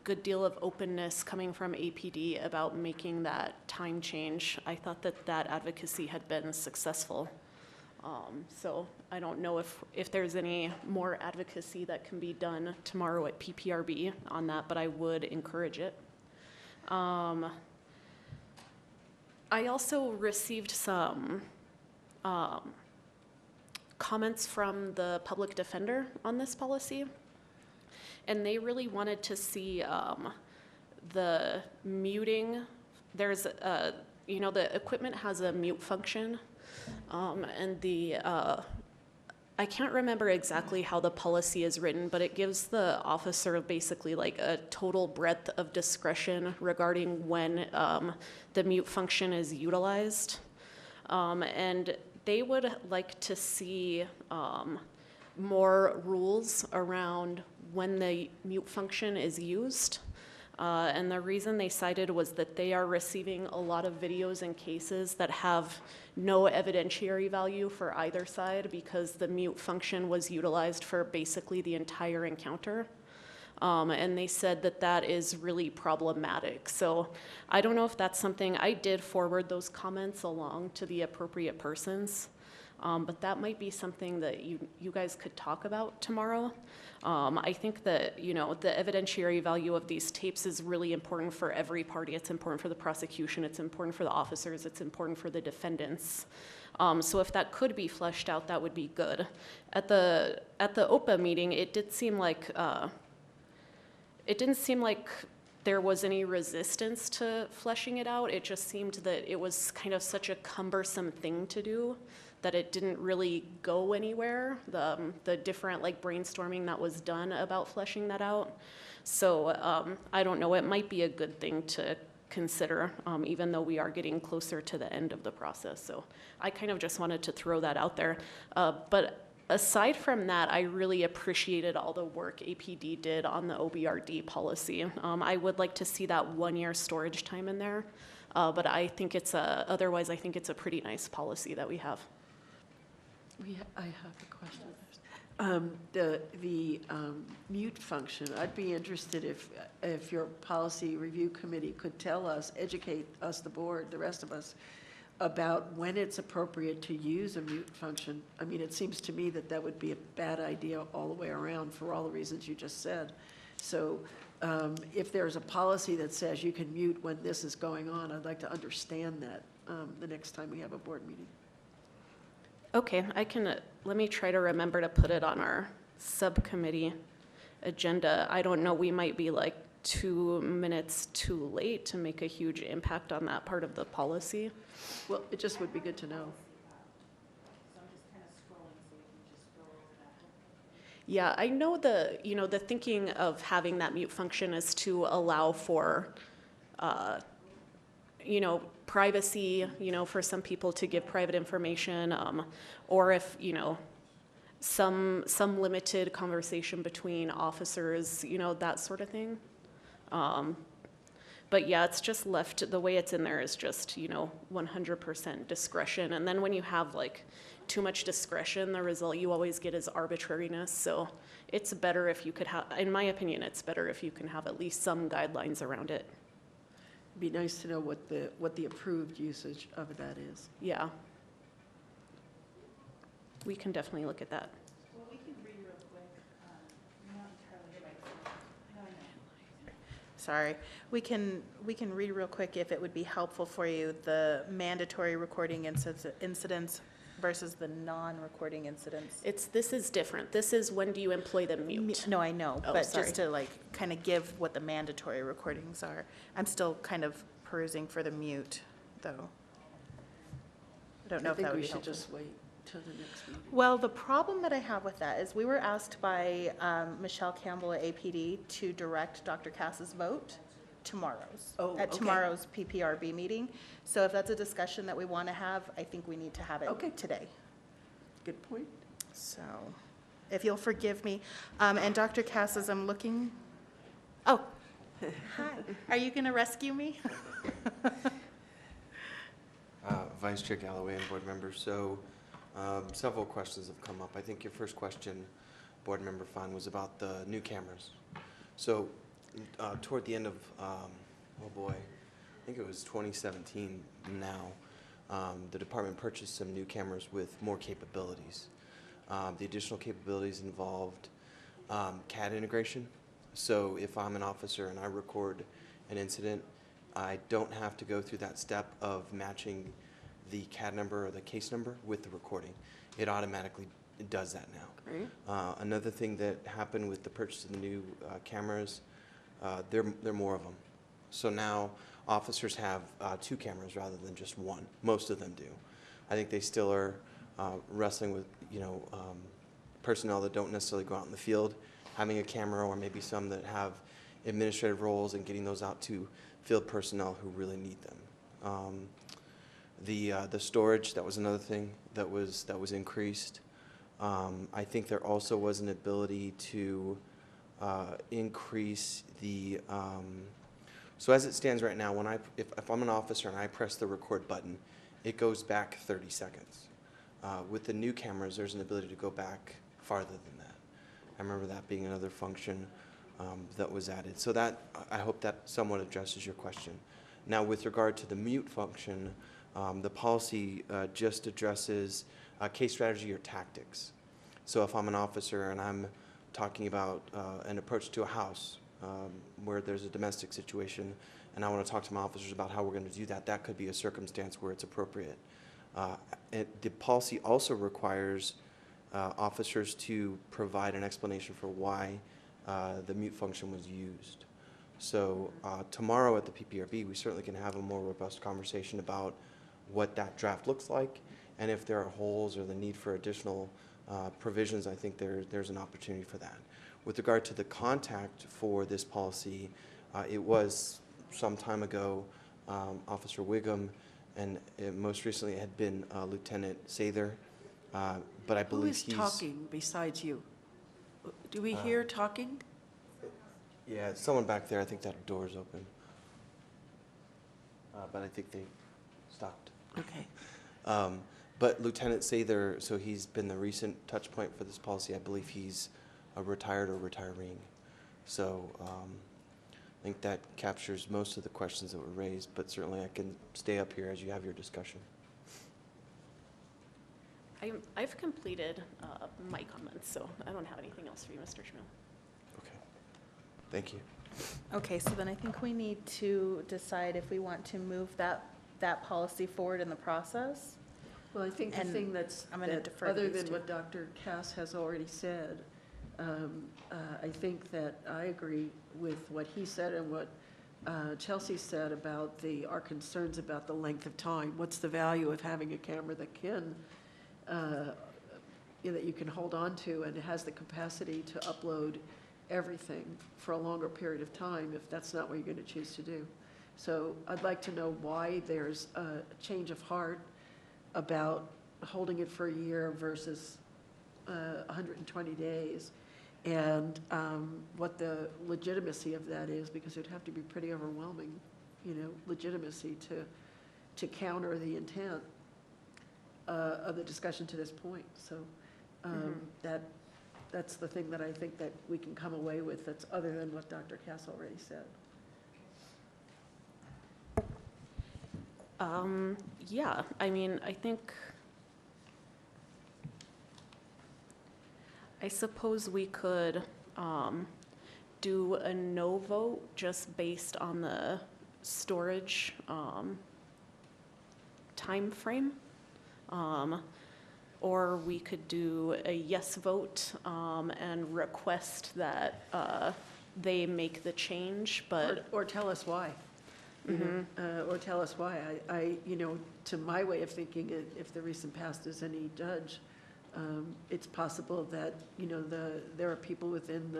good deal of openness coming from APD about making that time change. I thought that advocacy had been successful. So I don't know if there's any more advocacy that can be done tomorrow at PPRB on that, but I would encourage it. I also received some comments from the public defender on this policy, and they really wanted to see the muting. There's the equipment has a mute function, and I can't remember exactly how the policy is written, but it gives the officer basically like a total breadth of discretion regarding when the mute function is utilized. And they would like to see more rules around when the mute function is used. And the reason they cited was that they are receiving a lot of videos and cases that have no evidentiary value for either side because the mute function was utilized for basically the entire encounter. And they said that that is really problematic. So I don't know if that's something, I did forward those comments along to the appropriate persons. But that might be something that you guys could talk about tomorrow. I think that, the evidentiary value of these tapes is really important for every party. It's important for the prosecution, it's important for the officers, it's important for the defendants. So if that could be fleshed out, that would be good. At the OPA meeting, it didn't seem like there was any resistance to fleshing it out. It just seemed that it was kind of such a cumbersome thing to do that it didn't really go anywhere, the different brainstorming that was done about fleshing that out. So I don't know, it might be a good thing to consider, even though we are getting closer to the end of the process. So I kind of just wanted to throw that out there. But aside from that, I really appreciated all the work APD did on the OBRD policy. I would like to see that 1-year storage time in there, but I think otherwise I think it's a pretty nice policy that we have. I have a question. The mute function, I'd be interested if your policy review committee could tell us, educate us, the board, the rest of us, about when it's appropriate to use a mute function. I mean, it seems to me that would be a bad idea all the way around for all the reasons you just said. So if there's a policy that says you can mute when this is going on, I'd like to understand that the next time we have a board meeting. Okay, let me try to remember to put it on our subcommittee agenda. I don't know, we might be 2 minutes too late to make a huge impact on that part of the policy. Well, it just would be good to know. Yeah, I know the thinking of having that mute function is to allow for, privacy, for some people to give private information, or if, some limited conversation between officers, that sort of thing. But yeah, it's just left, the way it's in there is just, 100% discretion. And then when you have too much discretion, the result you always get is arbitrariness. So it's better if you could have, in my opinion, it's better if you can have at least some guidelines around it. It'd be nice to know what the approved usage of that is. Yeah. We can definitely look at that. Well, we can read real quick. Not entirely right. Sorry. We can read real quick if it would be helpful for you, the mandatory recording incidents versus the non-recording incidents. This is different. This is when do you employ the mute? No, I know, Oh, but sorry. just to kind of give what the mandatory recordings are. I'm still kind of perusing for the mute, though. I don't know if that would be I think we should helpful. just wait till the next meeting. Well, the problem that I have with that is we were asked by Michelle Campbell at APD to direct Dr. Cass's vote Oh, at okay. tomorrow's PPRB meeting. So if that's a discussion that we want to have, I think we need to have Okay. it today. Good point. So if you'll forgive me. And Dr. Cass, as I'm looking, oh, hi. Are you going to rescue me? Vice Chair Galloway and board members, so several questions have come up. I think your first question, Board Member Fahn, was about the new cameras. So toward the end of, I think it was 2017 now, the department purchased some new cameras with more capabilities. The additional capabilities involved CAD integration. So if I'm an officer and I record an incident, I don't have to go through that step of matching the CAD number or the case number with the recording. It automatically does that now. Great. Another thing that happened with the purchase of the new cameras, there are more of them. So now officers have 2 cameras rather than just one. Most of them do. I think they still are wrestling with, personnel that don't necessarily go out in the field, having a camera, or maybe some that have administrative roles and getting those out to field personnel who really need them. The storage, that was another thing that was increased. I think there also was an ability to increase the, so as it stands right now, if I'm an officer and I press the record button, it goes back 30 seconds. With the new cameras, there's an ability to go back farther than that. I remember that being another function that was added. So that, I hope that somewhat addresses your question. Now, with regard to the mute function, the policy just addresses case strategy or tactics. So if I'm an officer and I'm talking about an approach to a house where there's a domestic situation, and I want to talk to my officers about how we're going to do that, that could be a circumstance where it's appropriate. The policy also requires officers to provide an explanation for why the mute function was used. So tomorrow at the PPRB, we certainly can have a more robust conversation about what that draft looks like, and if there are holes or the need for additional provisions, I think there's an opportunity for that. With regard to the contact for this policy, it was some time ago Officer Wiggum, and most recently it had been Lieutenant Sather, but I believe Who is talking besides you? Do we hear talking? Yeah, someone back there. I think that door's open, but I think they stopped. Okay. But Lieutenant Sather, so he's been the recent touch point for this policy. I believe he's a retired or retiring. So I think that captures most of the questions that were raised, but certainly I can stay up here as you have your discussion. I've completed my comments, so I don't have anything else for you, Mr. Schmidt. Okay. Thank you. Okay, so then I think we need to decide if we want to move that policy forward in the process. Well, I think the And thing that's, I'm gonna that defer to other these than two. what Dr. Cass has already said, I think that I agree with what he said and what Chelsea said about our concerns about the length of time. What's the value of having a camera that can, that you can hold on to and has the capacity to upload everything for a longer period of time if that's not what you're going to choose to do. So I'd like to know why there's a change of heart about holding it for a year versus 120 days, and what the legitimacy of that is, because it'd have to be pretty overwhelming, legitimacy to counter the intent of the discussion to this point. So that's the thing that I think that we can come away with that's other than what Dr. Cass already said. Yeah, I mean, I suppose we could do a no vote just based on the storage time frame. Or we could do a yes vote and request that they make the change, but. Or tell us why. Or tell us why. To my way of thinking, if the recent past is any judge, it's possible that, there are people within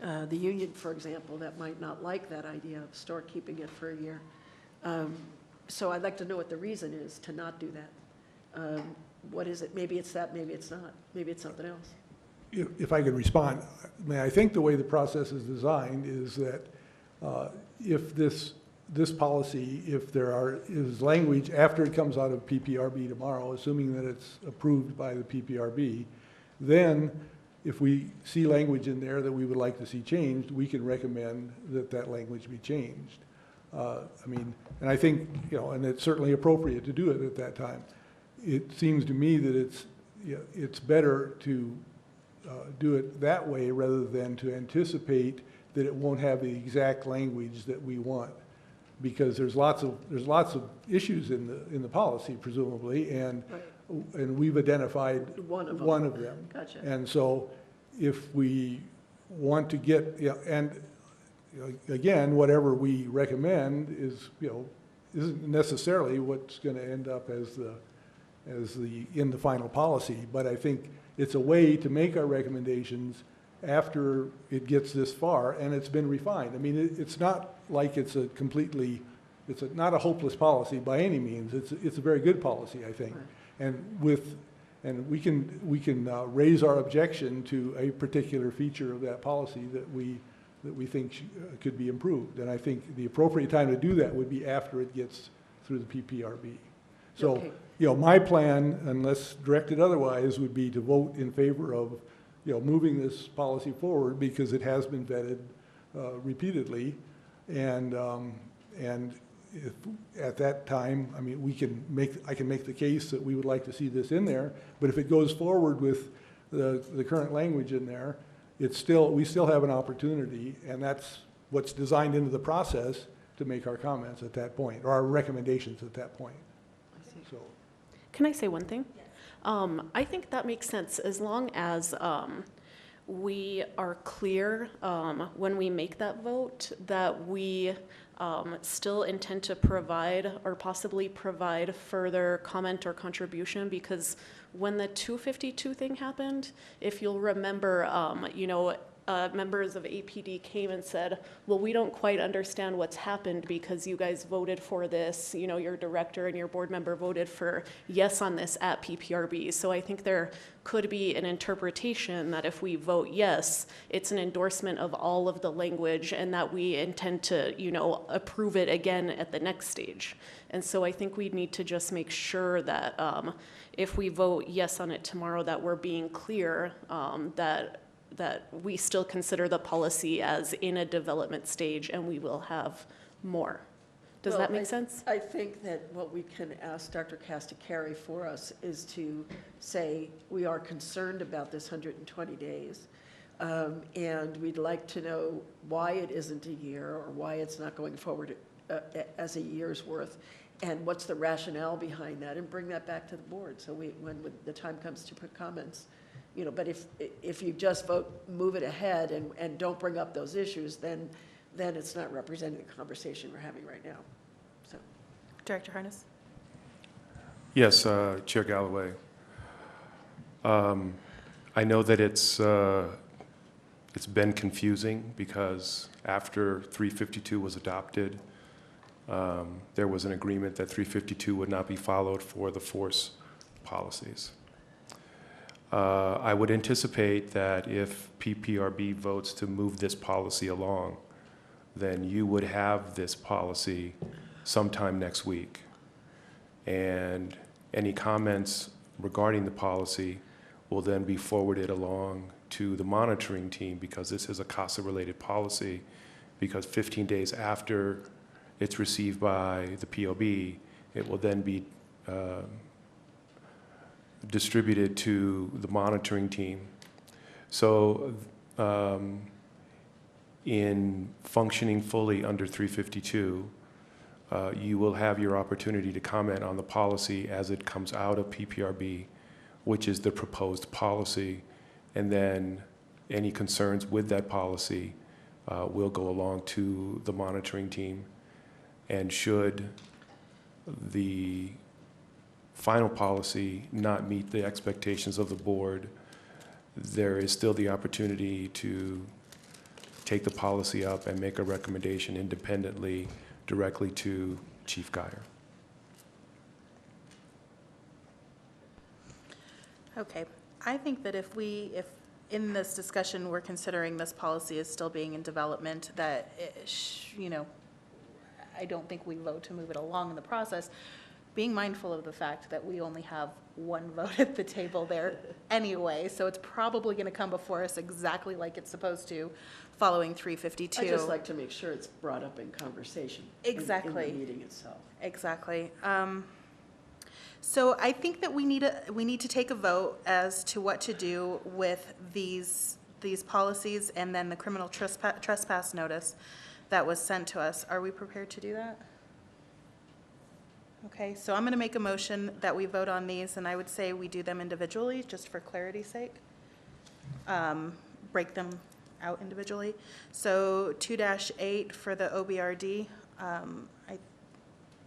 the union, for example, that might not like that idea of keeping it for a year. So I'd like to know what the reason is to not do that. What is it? Maybe it's that, maybe it's not. Maybe it's something else. If I could respond, I think the way the process is designed is that if this policy, if there is language after it comes out of PPRB tomorrow, assuming that it's approved by the PPRB, then if we see language in there that we would like to see changed, we can recommend that language be changed. I mean, and I think, you know, and it's certainly appropriate to do it at that time. It seems to me that it's better to do it that way rather than to anticipate that it won't have the exact language that we want. Because there's lots of issues in the policy presumably, and we've identified One of them. one of them. Gotcha. And so if we want to get, you know, and you know, again, whatever we recommend is, you know, isn't necessarily what's going to end up as in the final policy. But I think it's a way to make our recommendations after it gets this far and it's been refined. I mean, it's not like it's not a hopeless policy by any means. It's a very good policy, I think. Right. And we can raise our objection to a particular feature of that policy that we think could be improved. And I think the appropriate time to do that would be after it gets through the PPRB. So, Okay. you know, my plan, unless directed otherwise, would be to vote in favor of, you know, moving this policy forward because it has been vetted repeatedly. And if at that time, I mean, I can make the case that we would like to see this in there. But if it goes forward with the current language in there, we still have an opportunity, and that's what's designed into the process to make our comments at that point, or our recommendations at that point. So, Can I say one thing? I think that makes sense as long as we are clear when we make that vote that we still intend to provide or possibly provide further comment or contribution, because when the 252 thing happened, if you'll remember, you know, members of APD came and said, well, we don't quite understand what's happened because you guys voted for this, you know, your director and your board member voted for yes on this at PPRB. So I think there could be an interpretation that if we vote yes, it's an endorsement of all of the language and that we intend to, you know, approve it again at the next stage. And so I think we need to just make sure that if we vote yes on it tomorrow, that we're being clear that we still consider the policy as in a development stage and we will have more. Does that make sense? I think that what we can ask Dr. Cass to carry for us is to say, we are concerned about this 120 days, and we'd like to know why it isn't a year or why it's not going forward as a year's worth, and what's the rationale behind that, and bring that back to the board. So when the time comes to put comments, you know, but if you just vote, move it ahead and don't bring up those issues, then it's not representing the conversation we're having right now. So, Director Harness? Yes, Chair Galloway. I know that it's been confusing because after 352 was adopted, there was an agreement that 352 would not be followed for the force policies. I would anticipate that if PPRB votes to move this policy along, then you would have this policy sometime next week. And any comments regarding the policy will then be forwarded along to the monitoring team, because this is a CASA-related policy, because 15 days after it's received by the POB, it will then be distributed to the monitoring team. So in functioning fully under 352, you will have your opportunity to comment on the policy as it comes out of PPRB, which is the proposed policy, and then any concerns with that policy will go along to the monitoring team. And should the final policy not meet the expectations of the board, there is still the opportunity to take the policy up and make a recommendation independently directly to Chief Geyer. Okay, I think that if in this discussion, we're considering this policy is still being in development, that, you know, I don't think we vote to move it along in the process. being mindful of the fact that we only have one vote at the table there anyway, so it's probably going to come before us exactly like it's supposed to, following 352. I just like to make sure it's brought up in conversation. Exactly. In the meeting itself. Exactly. So I think that we need to take a vote as to what to do with these policies and then the criminal trespass notice that was sent to us. Are we prepared to do that? Okay, so I'm going to make a motion that we vote on these, and I would say we do them individually, just for clarity's sake. Break them out individually. So 2-8 for the OBRD, I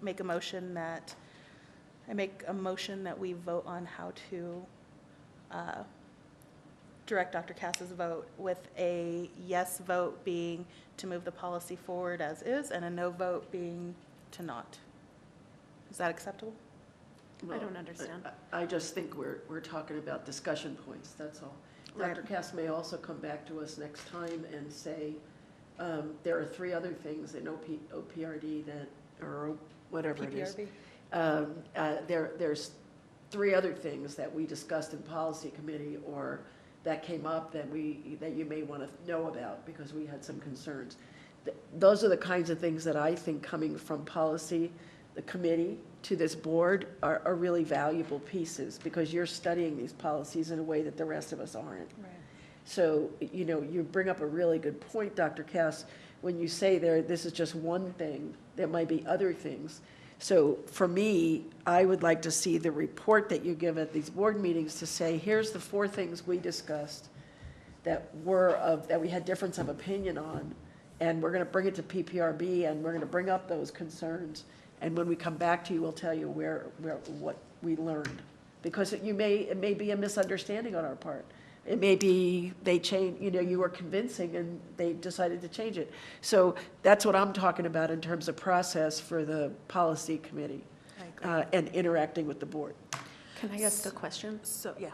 make a motion that we vote on how to direct Dr. Cass's vote, with a yes vote being to move the policy forward as is, and a no vote being to not. Is that acceptable? I don't understand. I just think we're talking about discussion points, that's all. Right. Dr. Cass may also come back to us next time and say, there are 3 other things in OPRD that, or whatever it is. PPRB? There's 3 other things that we discussed in policy committee, or that came up that you may want to know about because we had some concerns. Those are the kinds of things that I think coming from policy, the committee, to this board are really valuable pieces, because you're studying these policies in a way that the rest of us aren't. Right. So, you bring up a really good point, Dr. Cass, when you say this is just one thing, there might be other things. So for me, I would like to see the report that you give at these board meetings to say, here's the 4 things we discussed that we had difference of opinion on, and we're going to bring it to PPRB, and we're going to bring up those concerns. And when we come back to you, we'll tell you what we learned. Because it may be a misunderstanding on our part. It may be they changed, you were convincing and they decided to change it. So that's what I'm talking about in terms of process for the policy committee and interacting with the board. Can I ask a question? So, yeah.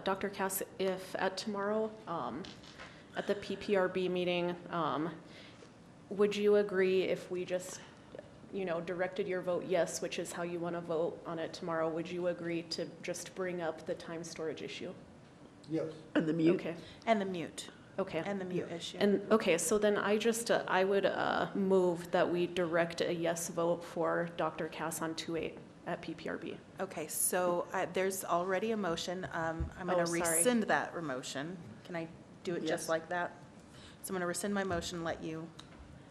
Dr. Cass, if at tomorrow, at the PPRB meeting, would you agree if we just, directed your vote yes, which is how you want to vote on it tomorrow, would you agree to just bring up the time storage issue? Yes. And the mute. Okay, And the mute, okay. and the mute issue. And, okay, so then I would move that we direct a yes vote for Dr. Cass on 2-8 at PPRB. Okay, so there's already a motion. I'm going Oh, to sorry. rescind that motion. Can I do it Yes. just like that? So I'm going to rescind my motion, let you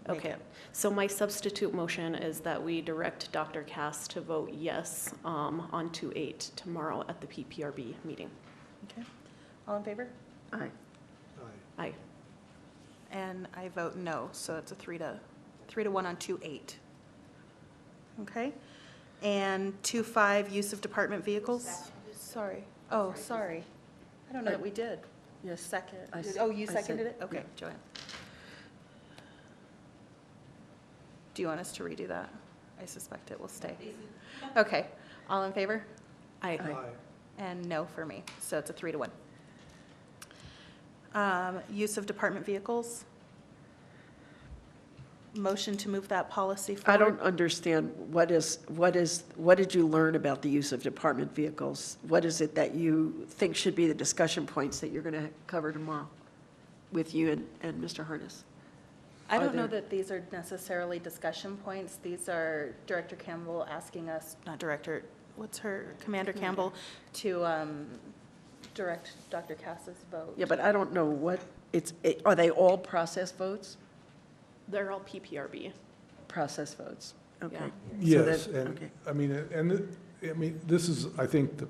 make Okay, it. so my substitute motion is that we direct Dr. Cass to vote yes on 2-8 tomorrow at the PPRB meeting. Okay. All in favor? Aye. Aye. And I vote no, so it's a 3-1 on 2-8. Okay? And 2-5, use of department vehicles? Sorry. Oh, sorry. I don't know that we did. Yes. Second. I s- Oh, you I said- seconded it? Okay, yeah. Joanne. Do you want us to redo that? I suspect it will stay. Okay. All in favor? Aye. And no for me, so it's a 3-1. Use of department vehicles? Motion to move that policy forward? I don't understand, what did you learn about the use of department vehicles? What is it that you think should be the discussion points that you're going to cover tomorrow with you and Mr. Harness? I Are don't know there- that these are necessarily discussion points. These are Director Campbell asking us, not Director, what's her, Commander Campbell, to direct Dr. Cass's vote. Yeah, but I don't know are they all process votes? They're all PPRB. Process votes, okay. So Yes, that- and, okay. this is, I think, the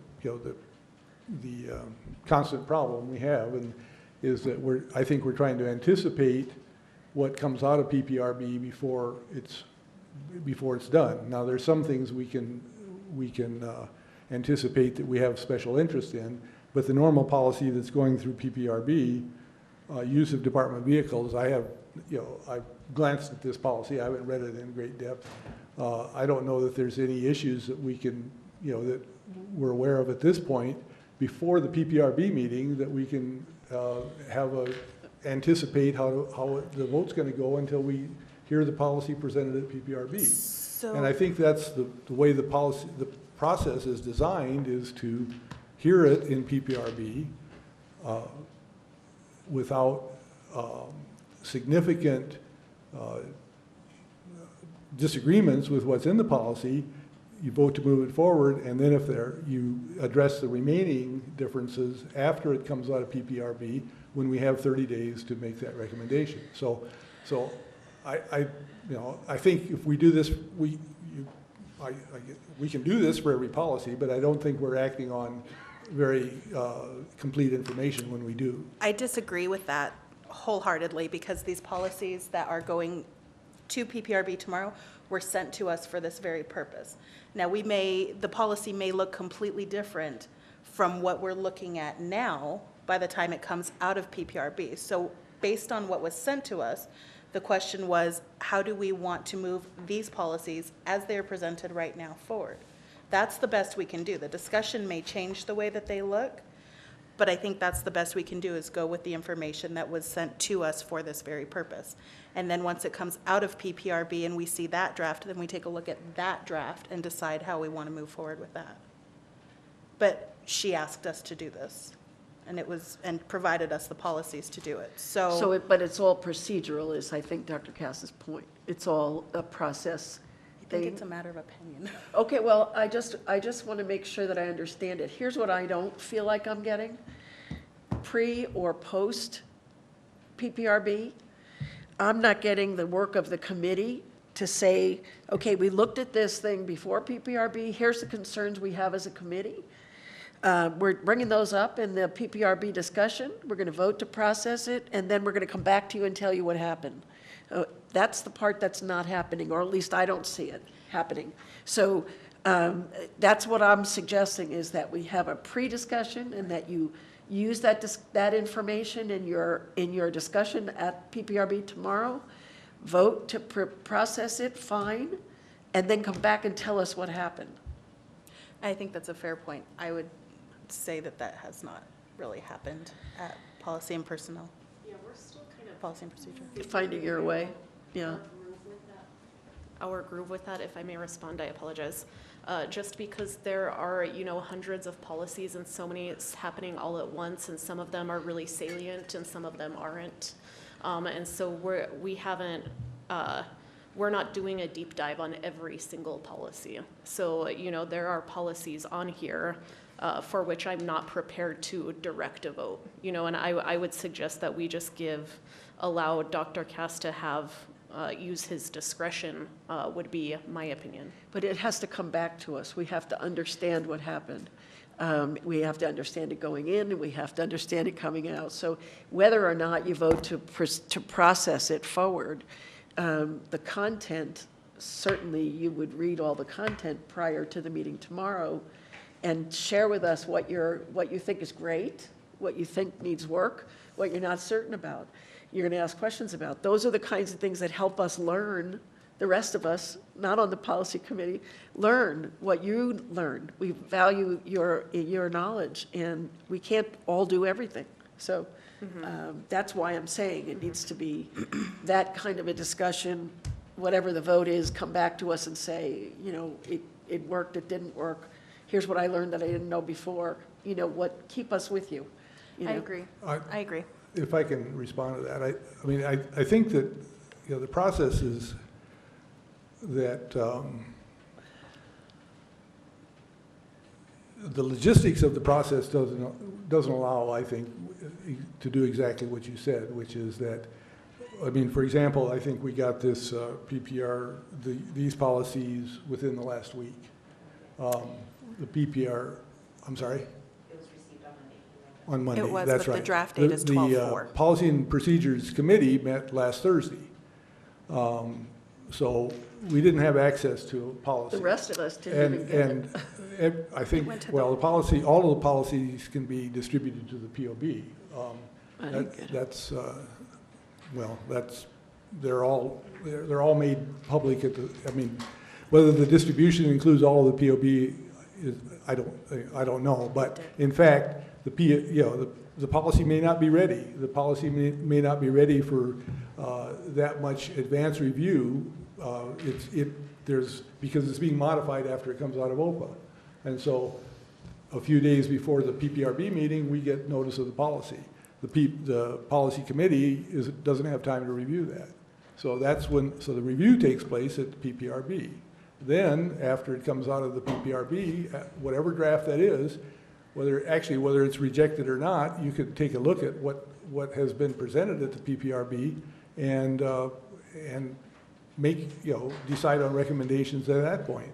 constant problem we have, and is that I think we're trying to anticipate what comes out of PPRB before it's done. Now, there's some things we can anticipate that we have special interest in, but the normal policy that's going through PPRB, use of department vehicles, I've glanced at this policy, I haven't read it in great depth. I don't know that there's any issues that we can, that we're aware of at this point before the PPRB meeting that we can anticipate how the vote's going to go until we hear the policy presented at PPRB. And I think that's the way the policy, the process is designed, is to hear it in PPRB without significant disagreements with what's in the policy. You vote to move it forward, and then if you address the remaining differences after it comes out of PPRB, when we have 30 days to make that recommendation. So I think if we do this, we can do this for every policy, but I don't think we're acting on very complete information when we do. I disagree with that wholeheartedly, because these policies that are going to PPRB tomorrow were sent to us for this very purpose. Now, the policy may look completely different from what we're looking at now by the time it comes out of PPRB. So based on what was sent to us, the question was, how do we want to move these policies as they're presented right now forward? That's the best we can do. The discussion may change the way that they look, but I think that's the best we can do, is go with the information that was sent to us for this very purpose. And then once it comes out of PPRB and we see that draft, then we take a look at that draft and decide how we want to move forward with that. But she asked us to do this, and provided us the policies to do it. But it's all procedural, is I think Dr. Cass's point. It's all a process. I think it's a matter of opinion. Okay, well, I just want to make sure that I understand it. Here's what I don't feel like I'm getting. Pre or post PPRB, I'm not getting the work of the committee to say, okay, we looked at this thing before PPRB, here's the concerns we have as a committee. We're bringing those up in the PPRB discussion. We're going to vote to process it, and then we're going to come back to you and tell you what happened. That's the part that's not happening, or at least I don't see it happening. So that's what I'm suggesting, is that we have a pre-discussion and that you use that information in your discussion at PPRB tomorrow, vote to process it, fine, and then come back and tell us what happened. I think that's a fair point. I would say that has not really happened at Policy and Personnel. Yeah, we're still kind of Policy and Procedure. Finding your way, yeah. Our groove with that, if I may respond, I apologize. Just because there are, hundreds of policies and so many, it's happening all at once, and some of them are really salient and some of them aren't. And so we're not doing a deep dive on every single policy. So, there are policies on here for which I'm not prepared to direct a vote, and I would suggest that we just allow Dr. Cass to use his discretion, would be my opinion. But it has to come back to us. We have to understand what happened. We have to understand it going in, and we have to understand it coming out. So whether or not you vote to process it forward, the content, certainly you would read all the content prior to the meeting tomorrow and share with us what you think is great, what you think needs work, what you're not certain about. You're going to ask questions about. Those are the kinds of things that help us learn, the rest of us, not on the policy committee, learn what you learned. We value your knowledge, and we can't all do everything. So that's why I'm saying it needs to be that kind of a discussion. Whatever the vote is, come back to us and say, it worked, it didn't work. Here's what I learned that I didn't know before. Keep us with you. I agree. I agree. If I can respond to that, I think that, the process is that the logistics of the process doesn't allow, I think, to do exactly what you said, which is that, for example, I think we got this PPR, these policies within the last week. The PPR, I'm sorry? On Monday, It was, that's but right. the draft date is 12/4. The Policy and Procedures Committee met last Thursday. So we didn't have access to a policy. The rest of us didn't even get it. And I think, all of the policies can be distributed to the POB. I didn't get it. They're all made public at whether the distribution includes all of the POB I don't know, but in fact, the policy may not be ready. The policy may not be ready for that much advanced review. because it's being modified after it comes out of OPA. And so a few days before the PPRB meeting, we get notice of the policy. The policy committee doesn't have time to review that. So so the review takes place at the PPRB. Then, after it comes out of the PPRB, whatever draft that is, whether it's rejected or not, you could take a look at what has been presented at the PPRB and decide on recommendations at that point.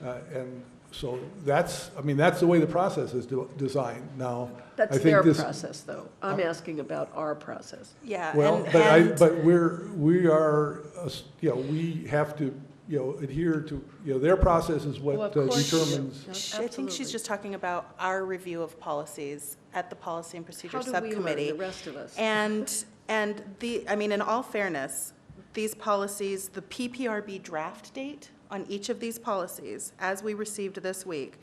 And so that's the way the process is designed. Now, That's I think their this, process, though. I'm asking about our process. Yeah. well, and- but we have to, adhere to, their process is Well, what of course you do. determines. No, I think she's absolutely. just talking about our review of policies at the Policy and How Procedures do we learn, Subcommittee. the rest of us? And in all fairness, these policies, the PPRB draft date on each of these policies, as we received this week,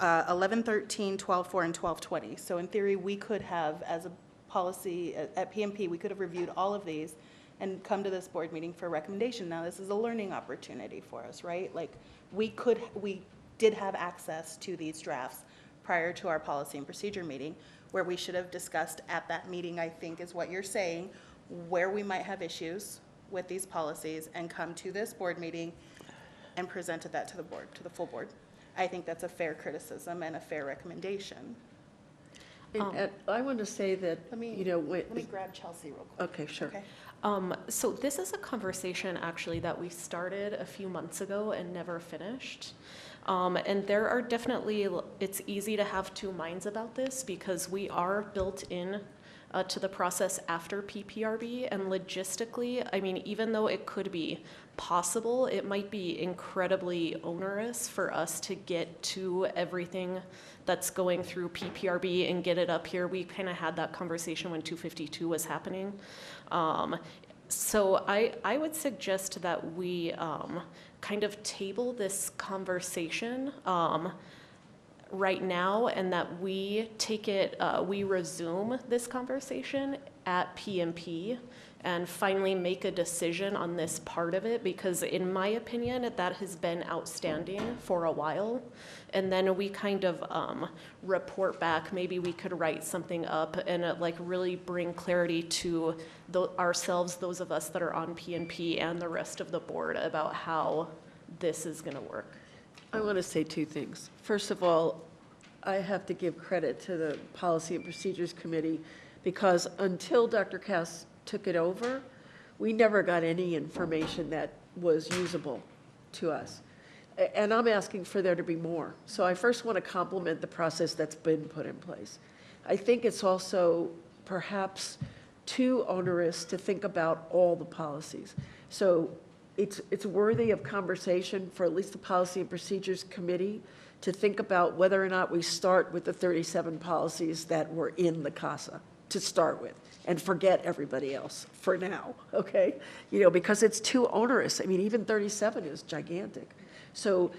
11/13, 12/4, and 12/20. So in theory, we could have, as a policy at PMP, we could have reviewed all of these and come to this board meeting for a recommendation. Now, this is a learning opportunity for us, right? Like, we did have access to these drafts prior to our policy and procedure meeting, where we should have discussed at that meeting, I think is what you're saying, where we might have issues with these policies and come to this board meeting and presented that to the board, to the full board. I think that's a fair criticism and a fair recommendation. And I want to say that, Let me grab Chelsea real quick. okay, sure. Okay. So this is a conversation actually that we started a few months ago and never finished. And there are definitely, it's easy to have two minds about this because we are built in to the process after PPRB, and logistically, I mean, even though it could be possible, it might be incredibly onerous for us to get to everything that's going through PPRB and get it up here. We kind of had that conversation when 252 was happening. So I would suggest that we kind of table this conversation right now, and that we take it, we resume this conversation at PMP and finally make a decision on this part of it, because in my opinion, that has been outstanding for a while. And then we kind of report back, maybe we could write something up and like really bring clarity to ourselves, those of us that are on PNP and the rest of the board about how this is gonna work. I want to say two things. First of all, I have to give credit to the Policy and Procedures Committee, because until Dr. Cass took it over, we never got any information that was usable to us. And I'm asking for there to be more. So I first want to compliment the process that's been put in place. I think it's also perhaps too onerous to think about all the policies. So it's worthy of conversation for at least the Policy and Procedures Committee to think about whether or not we start with the 37 policies that were in the CASA to start with, and forget everybody else for now, okay? Because it's too onerous. I mean, even 37 is gigantic. So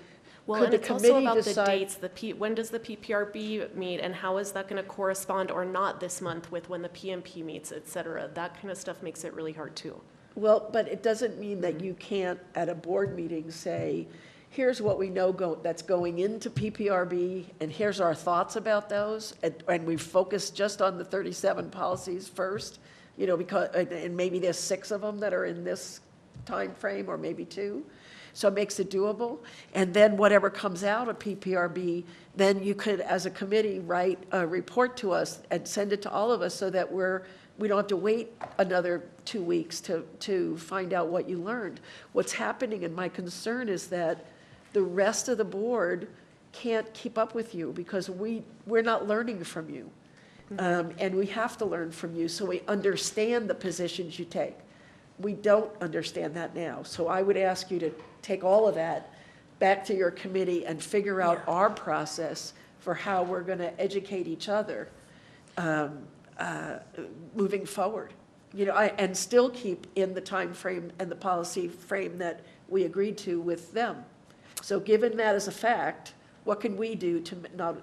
Well, could and the it's also committee about the decide? dates, when does the PPRB meet, and how is that gonna correspond or not this month with when the PMP meets, et cetera? That kind of stuff makes it really hard too. Well, but it doesn't mean that you can't, at a board meeting, say, here's what we know that's going into PPRB, and here's our thoughts about those, and we focus just on the 37 policies first, because, and maybe there's 6 of them that are in this time frame, or maybe 2. So it makes it doable. And then whatever comes out of PPRB, then you could, as a committee, write a report to us and send it to all of us so that we don't have to wait another 2 weeks to find out what you learned. What's happening, and my concern is that the rest of the board can't keep up with you because we're not learning from you. And we have to learn from you so we understand the positions you take. We don't understand that now. So I would ask you to take all of that back to your committee and figure out our process for how we're going to educate each other moving forward. And still keep in the time frame and the policy frame that we agreed to with them. So given that as a fact, what can we do to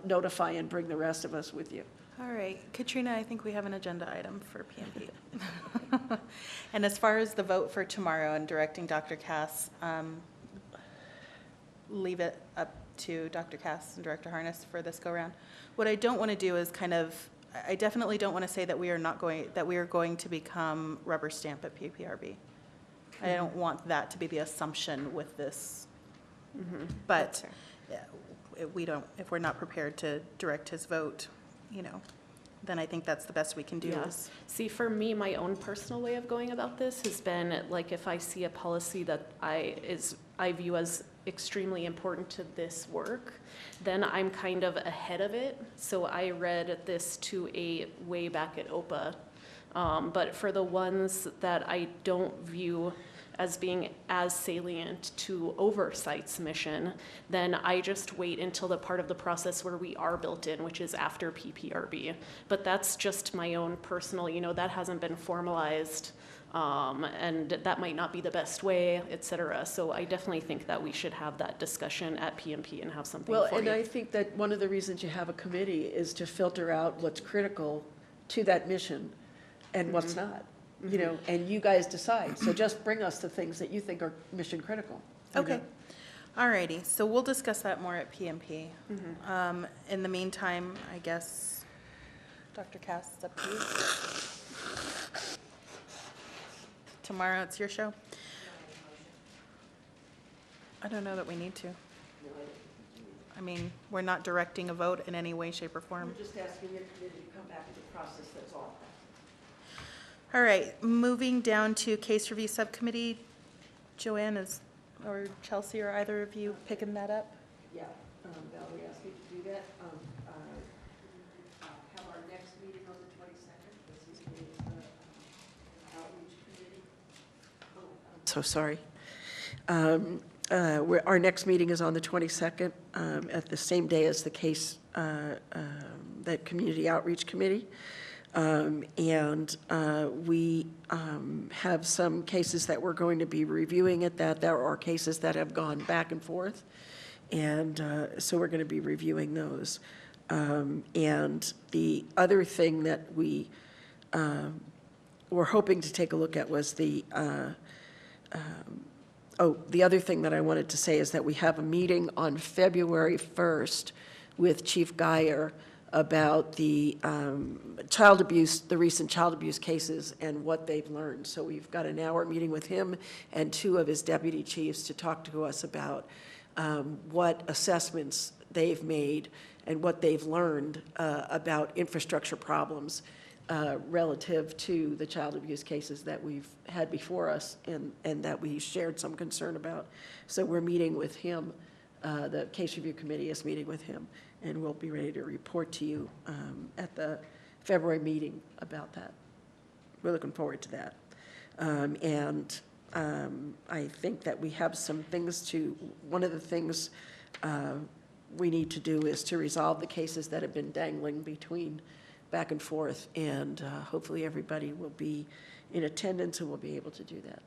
notify and bring the rest of us with you? All right, Katrina, I think we have an agenda item for PMP. And as far as the vote for tomorrow and directing Dr. Cass, leave it up to Dr. Cass and Director Harness for this go-round. What I don't want to do is I definitely don't want to say that we are going to become rubber stamp at PPRB. I don't want that to be the assumption with this. But if we're not prepared to direct his vote, then I think that's the best we can do. Yes. See, for me, my own personal way of going about this has been, like, if I see a policy that I view as extremely important to this work, then I'm kind of ahead of it. So I read this way back at OPA. But for the ones that I don't view as being as salient to Oversight's mission, then I just wait until the part of the process where we are built in, which is after PPRB. But that's just my own personal, that hasn't been formalized, and that might not be the best way, et cetera. So I definitely think that we should have that discussion at PMP and have something Well, for and you. I think that one of the reasons you have a committee is to filter out what's critical to that mission and what's not, and you guys decide. So just bring us the things that you think are mission critical. Okay. All righty. So we'll discuss that more at PMP. In the meantime, I guess, Dr. Cass, it's up to you. Tomorrow it's your show? I don't know that we need to. I mean, we're not directing a vote in any way, shape, or form. We're just asking your committee to come back to the process, that's all. All right, moving down to case review subcommittee. Joanne or Chelsea, or either of you picking that up? Yeah, Valerie asked me to do that. Have our next meeting on the 22nd. This is the outreach committee. So sorry. Our next meeting is on the 22nd, at the same day as the case, that Community Outreach Committee. And we have some cases that we're going to be reviewing at that. There are cases that have gone back and forth, and so we're going to be reviewing those. And the other thing that we were hoping to take a look at was the other thing that I wanted to say is that we have a meeting on February 1st with Chief Geyer about the the recent child abuse cases and what they've learned. So we've got an hour meeting with him and two of his deputy chiefs to talk to us about what assessments they've made and what they've learned about infrastructure problems relative to the child abuse cases that we've had before us and that we shared some concern about. So we're meeting with him. The Case Review Committee is meeting with him, and we'll be ready to report to you at the February meeting about that. We're looking forward to that. I think that we have some things one of the things we need to do is to resolve the cases that have been dangling between back and forth, and hopefully everybody will be in attendance and will be able to do that.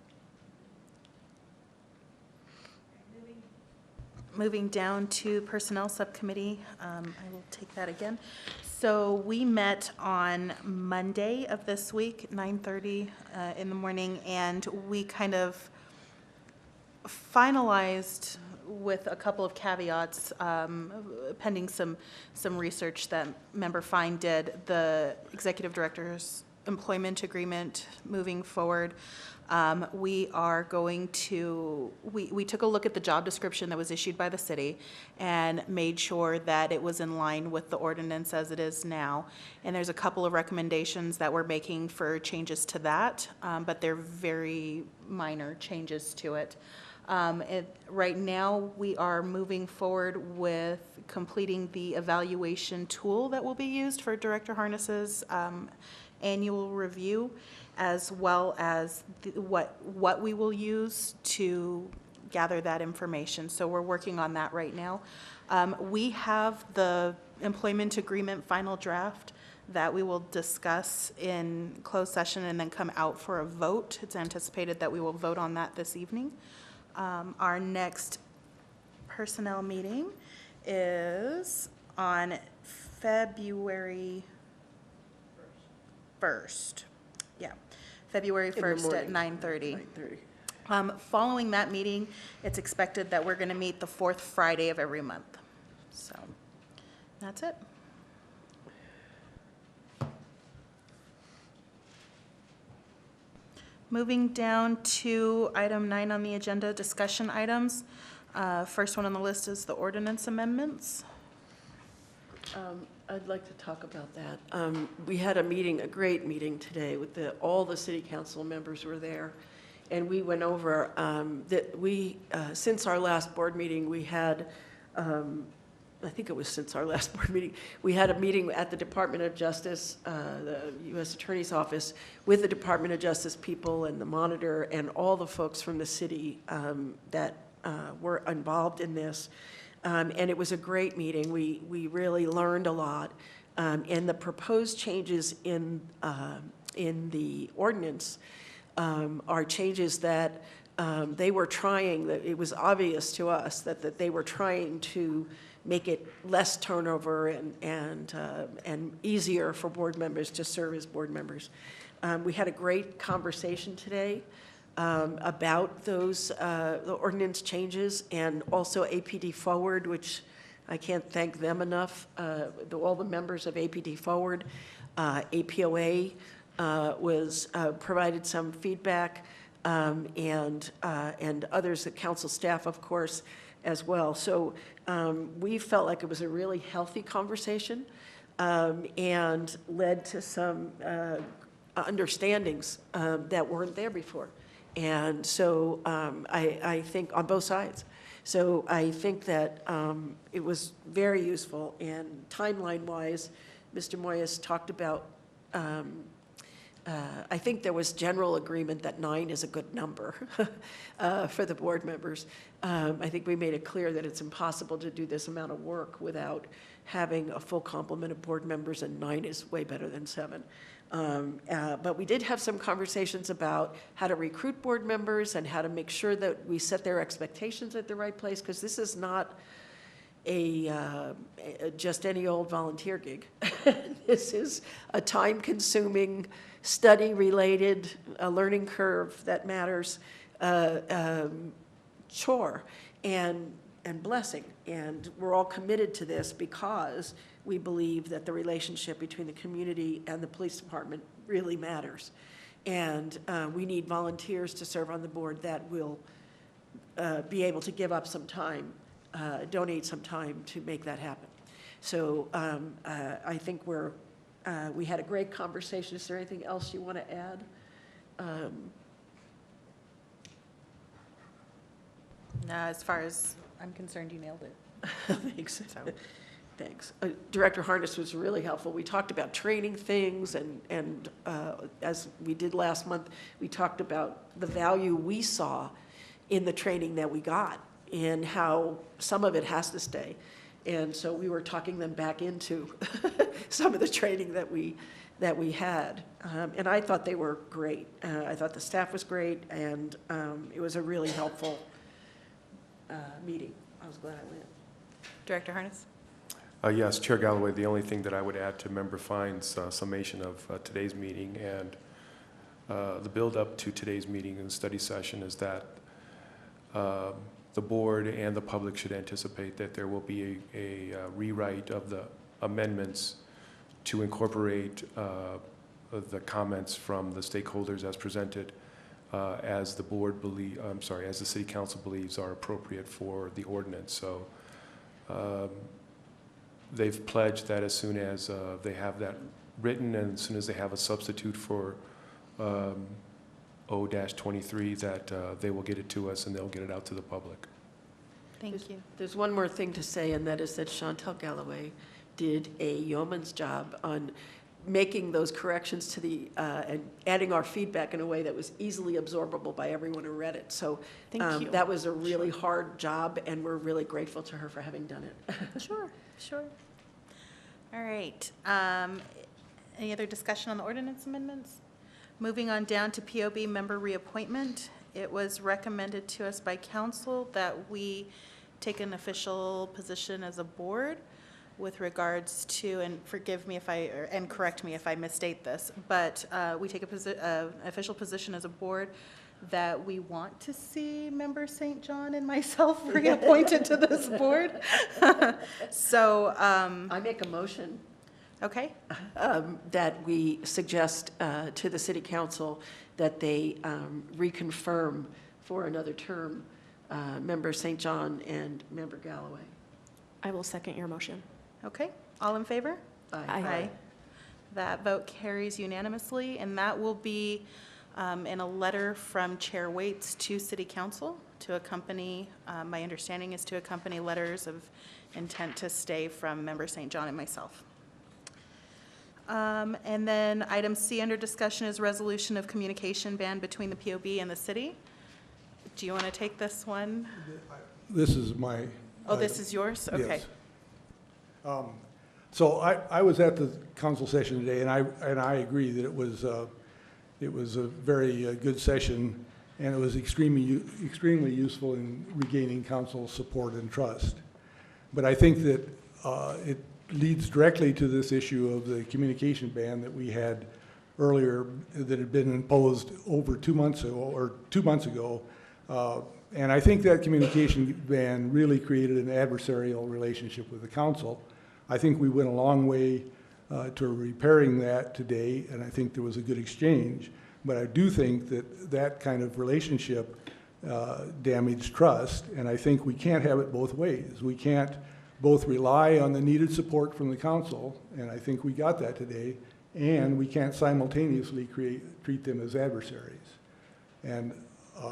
Moving down to Personnel Subcommittee, I will take that again. So we met on Monday of this week, 9:30 in the morning, and we kind of finalized with a couple of caveats, pending some research that Member Fine did, the Executive Director's employment agreement moving forward. We are going to, we took a look at the job description that was issued by the city and made sure that it was in line with the ordinance as it is now. And there's a couple of recommendations that we're making for changes to that, but they're very minor changes to it. Right now, we are moving forward with completing the evaluation tool that will be used for Director Harness's annual review, as well as what we will use to gather that information. So we're working on that right now. We have the employment agreement final draft that we will discuss in closed session and then come out for a vote. It's anticipated that we will vote on that this evening. Our next personnel meeting is on February 1st. Yeah, February 1st at 9:30. Following that meeting, it's expected that we're going to meet the fourth Friday of every month. So that's it. Moving down to item 9 on the agenda, discussion items. First one on the list is the ordinance amendments. I'd like to talk about that. We had a meeting, a great meeting today with all the city council members were there. And we went over since our last board meeting, we had, I think it was since our last board meeting, we had a meeting at the Department of Justice, the U.S. Attorney's Office, with the Department of Justice people and the monitor and all the folks from the city that were involved in this. And it was a great meeting. We really learned a lot. And the proposed changes in the ordinance are changes that they were trying, that it was obvious to us that they were trying to make it less turnover and easier for board members to serve as board members. We had a great conversation today about those the ordinance changes, and also APD Forward, which I can't thank them enough, all the members of APD Forward. APOA provided some feedback, and others, the council staff, of course, as well. So we felt like it was a really healthy conversation, and led to some understandings that weren't there before. And so I think on both sides. So I think that it was very useful. And timeline-wise, Mr. Moyes talked about, I think there was general agreement that 9 is a good number for the board members. I think we made it clear that it's impossible to do this amount of work without having a full complement of board members, and 9 is way better than 7. But we did have some conversations about how to recruit board members and how to make sure that we set their expectations at the right place, because this is not just any old volunteer gig. This is a time-consuming, study-related, a learning curve that matters, chore and blessing. And we're all committed to this because we believe that the relationship between the community and the police department really matters. And we need volunteers to serve on the board that will be able to give up some time, donate some time to make that happen. So I think we had a great conversation. Is there anything else you want to add? No, as far as I'm concerned, you nailed it. Thanks. Thanks. Director Harness was really helpful. We talked about training things, and as we did last month, we talked about the value we saw in the training that we got and how some of it has to stay. And so we were talking them back into some of the training that we had. And I thought they were great. I thought the staff was great, and it was a really helpful meeting. I was glad I went. Director Harness? Yes, Chair Galloway, the only thing that I would add to Member Fine's summation of today's meeting and the build-up to today's meeting and study session is that the board and the public should anticipate that there will be a rewrite of the amendments to incorporate the comments from the stakeholders as presented, as the board as the City Council believes are appropriate for the ordinance. So they've pledged that as soon as they have that written and as soon as they have a substitute for O-23, that they will get it to us and they'll get it out to the public. Thank you. There's one more thing to say, and that is that Chantel Galloway did a yeoman's job on making those corrections to the, and adding our feedback in a way that was easily absorbable by everyone who read it. So Thank you. that was a really hard job, and we're really grateful to her for having done it. Sure. All right. Any other discussion on the ordinance amendments? Moving on down to POB member reappointment. It was recommended to us by council that we take an official position as a board with regards to, and forgive me if and correct me if I misstate this, but we take a official position as a board that we want to see Member St. John and myself reappointed to this board. So, I make a motion okay, that we suggest to the city council that they reconfirm for another term Member St. John and Member Galloway. I will second your motion. okay. All in favor? Aye. That vote carries unanimously, and that will be in a letter from Chair Waits to City Council to accompany, my understanding is to accompany letters of intent to stay from Member St. John and myself. And then item C under discussion is resolution of communication ban between the POB and the city. Do you want to take this one? This is my. Oh, this is yours? Okay. Yes. So I was at the council session today, and I agree that it was a very good session, and it was extremely useful in regaining council support and trust. But I think that it leads directly to this issue of the communication ban that we had earlier that had been imposed over 2 months ago, or 2 months ago. And I think that communication ban really created an adversarial relationship with the council. I think we went a long way to repairing that today, and I think there was a good exchange. But I do think that that kind of relationship damaged trust, and I think we can't have it both ways. We can't both rely on the needed support from the council, and I think we got that today, and we can't simultaneously treat them as adversaries. And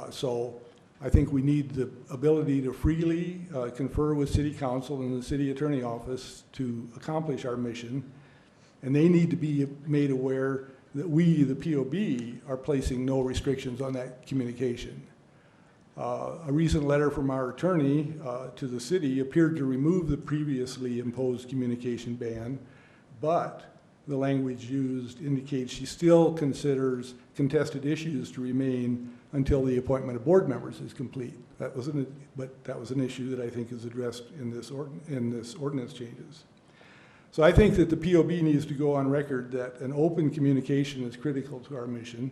so I think we need the ability to freely confer with city council and the city attorney office to accomplish our mission. And they need to be made aware that we, the POB, are placing no restrictions on that communication. A recent letter from our attorney to the city appeared to remove the previously imposed communication ban, but the language used indicates she still considers contested issues to remain until the appointment of board members is complete. That was an issue that I think is addressed in this ordinance changes. So I think that the POB needs to go on record that an open communication is critical to our mission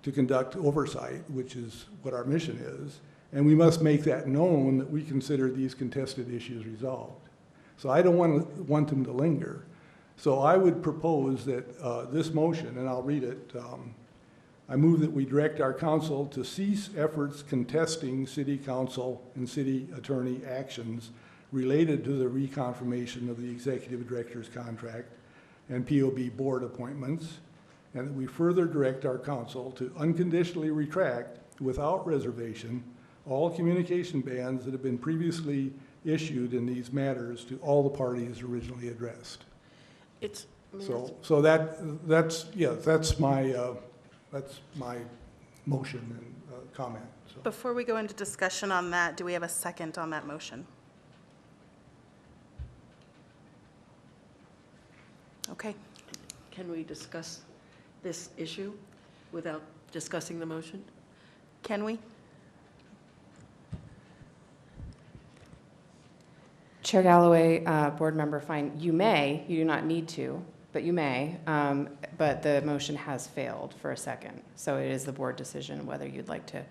to conduct oversight, which is what our mission is, and we must make that known that we consider these contested issues resolved. So I don't want them to linger. So I would propose that this motion, and I'll read it, I move that we direct our council to cease efforts contesting city council and city attorney actions related to the reconfirmation of the executive director's contract and POB board appointments, and that we further direct our council to unconditionally retract without reservation all communication bans that have been previously issued in these matters to all the parties originally addressed. It's, I mean, So that's my motion and comment. So. Before we go into discussion on that, do we have a second on that motion? Okay. can we discuss this issue without discussing the motion? Can we? Chair Galloway, Board Member Fine, you do not need to, but you may, but the motion has failed for a second. So it is the board decision whether you'd like to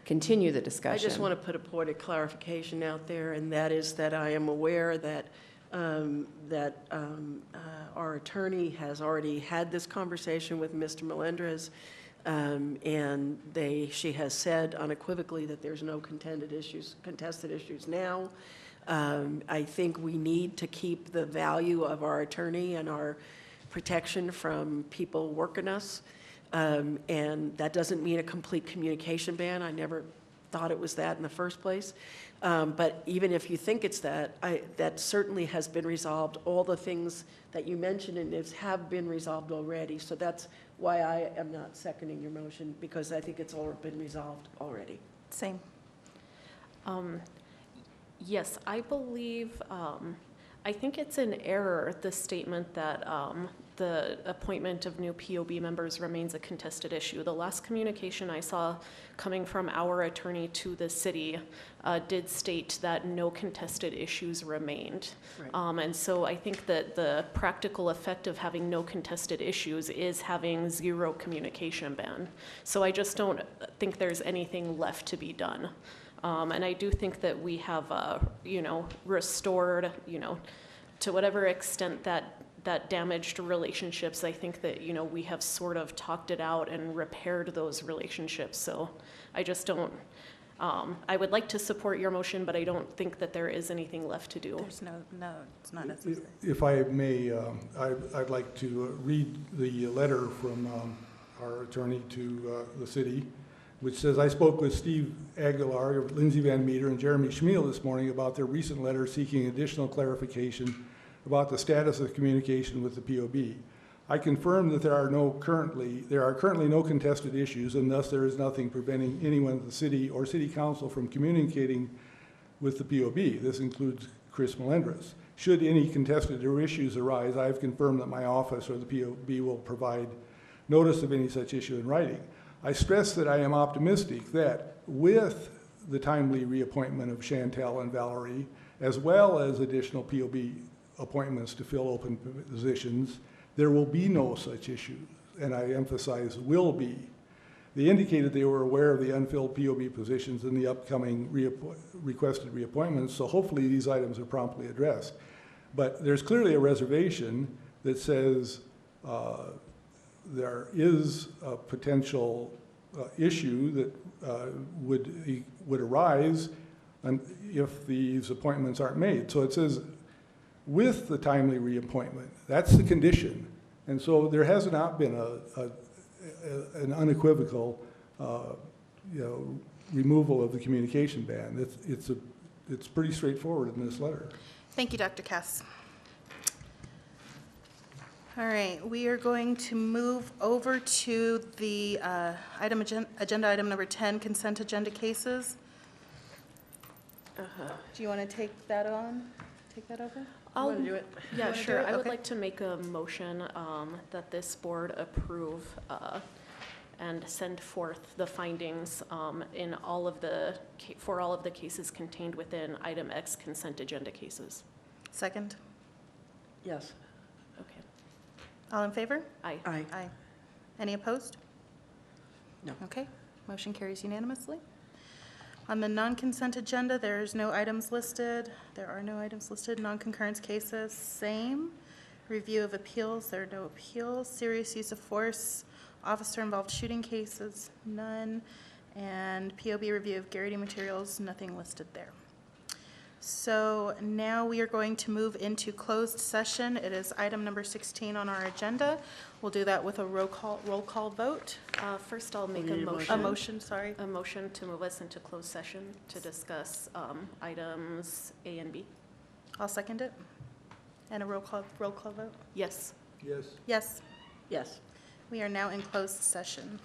continue the discussion. I just want to put a point of clarification out there, and that is that I am aware that our attorney has already had this conversation with Mr. Melendrez, and she has said unequivocally that there's no contested issues now. I think we need to keep the value of our attorney and our protection from people working us. And that doesn't mean a complete communication ban. I never thought it was that in the first place. But even if you think it's that, that certainly has been resolved. All the things that you mentioned in this have been resolved already. So that's why I am not seconding your motion, because I think it's all been resolved already. Same. Yes, I believe, I think it's an error, the statement that the appointment of new POB members remains a contested issue. The last communication I saw coming from our attorney to the city did state that no contested issues remained. Right. And so I think that the practical effect of having no contested issues is having zero communication ban. So I just don't think there's anything left to be done. And I do think that we have, restored, to whatever extent that damaged relationships. I think that, we have sort of talked it out and repaired those relationships. So I just don't, I would like to support your motion, but I don't think that there is anything left to do. There's no, it's not necessary. If I may, I'd like to read the letter from our attorney to the city, which says, I spoke with Steve Aguilar, Lindsay Van Meter, and Jeremy Schmiel this morning about their recent letter seeking additional clarification about the status of communication with the POB. I confirm that there are currently no contested issues, and thus there is nothing preventing anyone at the city or city council from communicating with the POB. This includes Chris Melendres. Should any contested or issues arise, I have confirmed that my office or the POB will provide notice of any such issue in writing. I stress that I am optimistic that with the timely reappointment of Chantel and Valerie, as well as additional POB appointments to fill open positions, there will be no such issue, and I emphasize will be. They indicated they were aware of the unfilled POB positions in the upcoming requested reappointments, so hopefully these items are promptly addressed. But there's clearly a reservation that says there is a potential issue that would arise if these appointments aren't made. So it says, with the timely reappointment, that's the condition. And so there has not been an unequivocal, removal of the communication ban. It's pretty straightforward in this letter. Thank you, Dr. Cass. All right, we are going to move over to the agenda item number 10, consent agenda cases. Do you want to take that on? Take that over? I'll Want to do it? Yeah, wanna do sure. it? I would Okay. like to make a motion that this board approve and send forth the findings in all of the, for all of the cases contained within item X consent agenda cases. Second? Yes. Okay. All in favor? Aye. Aye. Aye. Any opposed? No. Okay, motion carries unanimously. On the non-consent agenda, there's no items listed. There are no items listed. Non-concurrence cases, same. Review of appeals, there are no appeals. Serious use of force, officer-involved shooting cases, none. And POB review of Garrity materials, nothing listed there. So now we are going to move into closed session. It is item number 16 on our agenda. We'll do that with a roll call vote. First, I'll make We a need a motion. A motion, sorry. A motion to move us into closed session to discuss items A and B. I'll second it. And a roll call vote. Yes. Yes. Yes, Yes. we are now in closed session.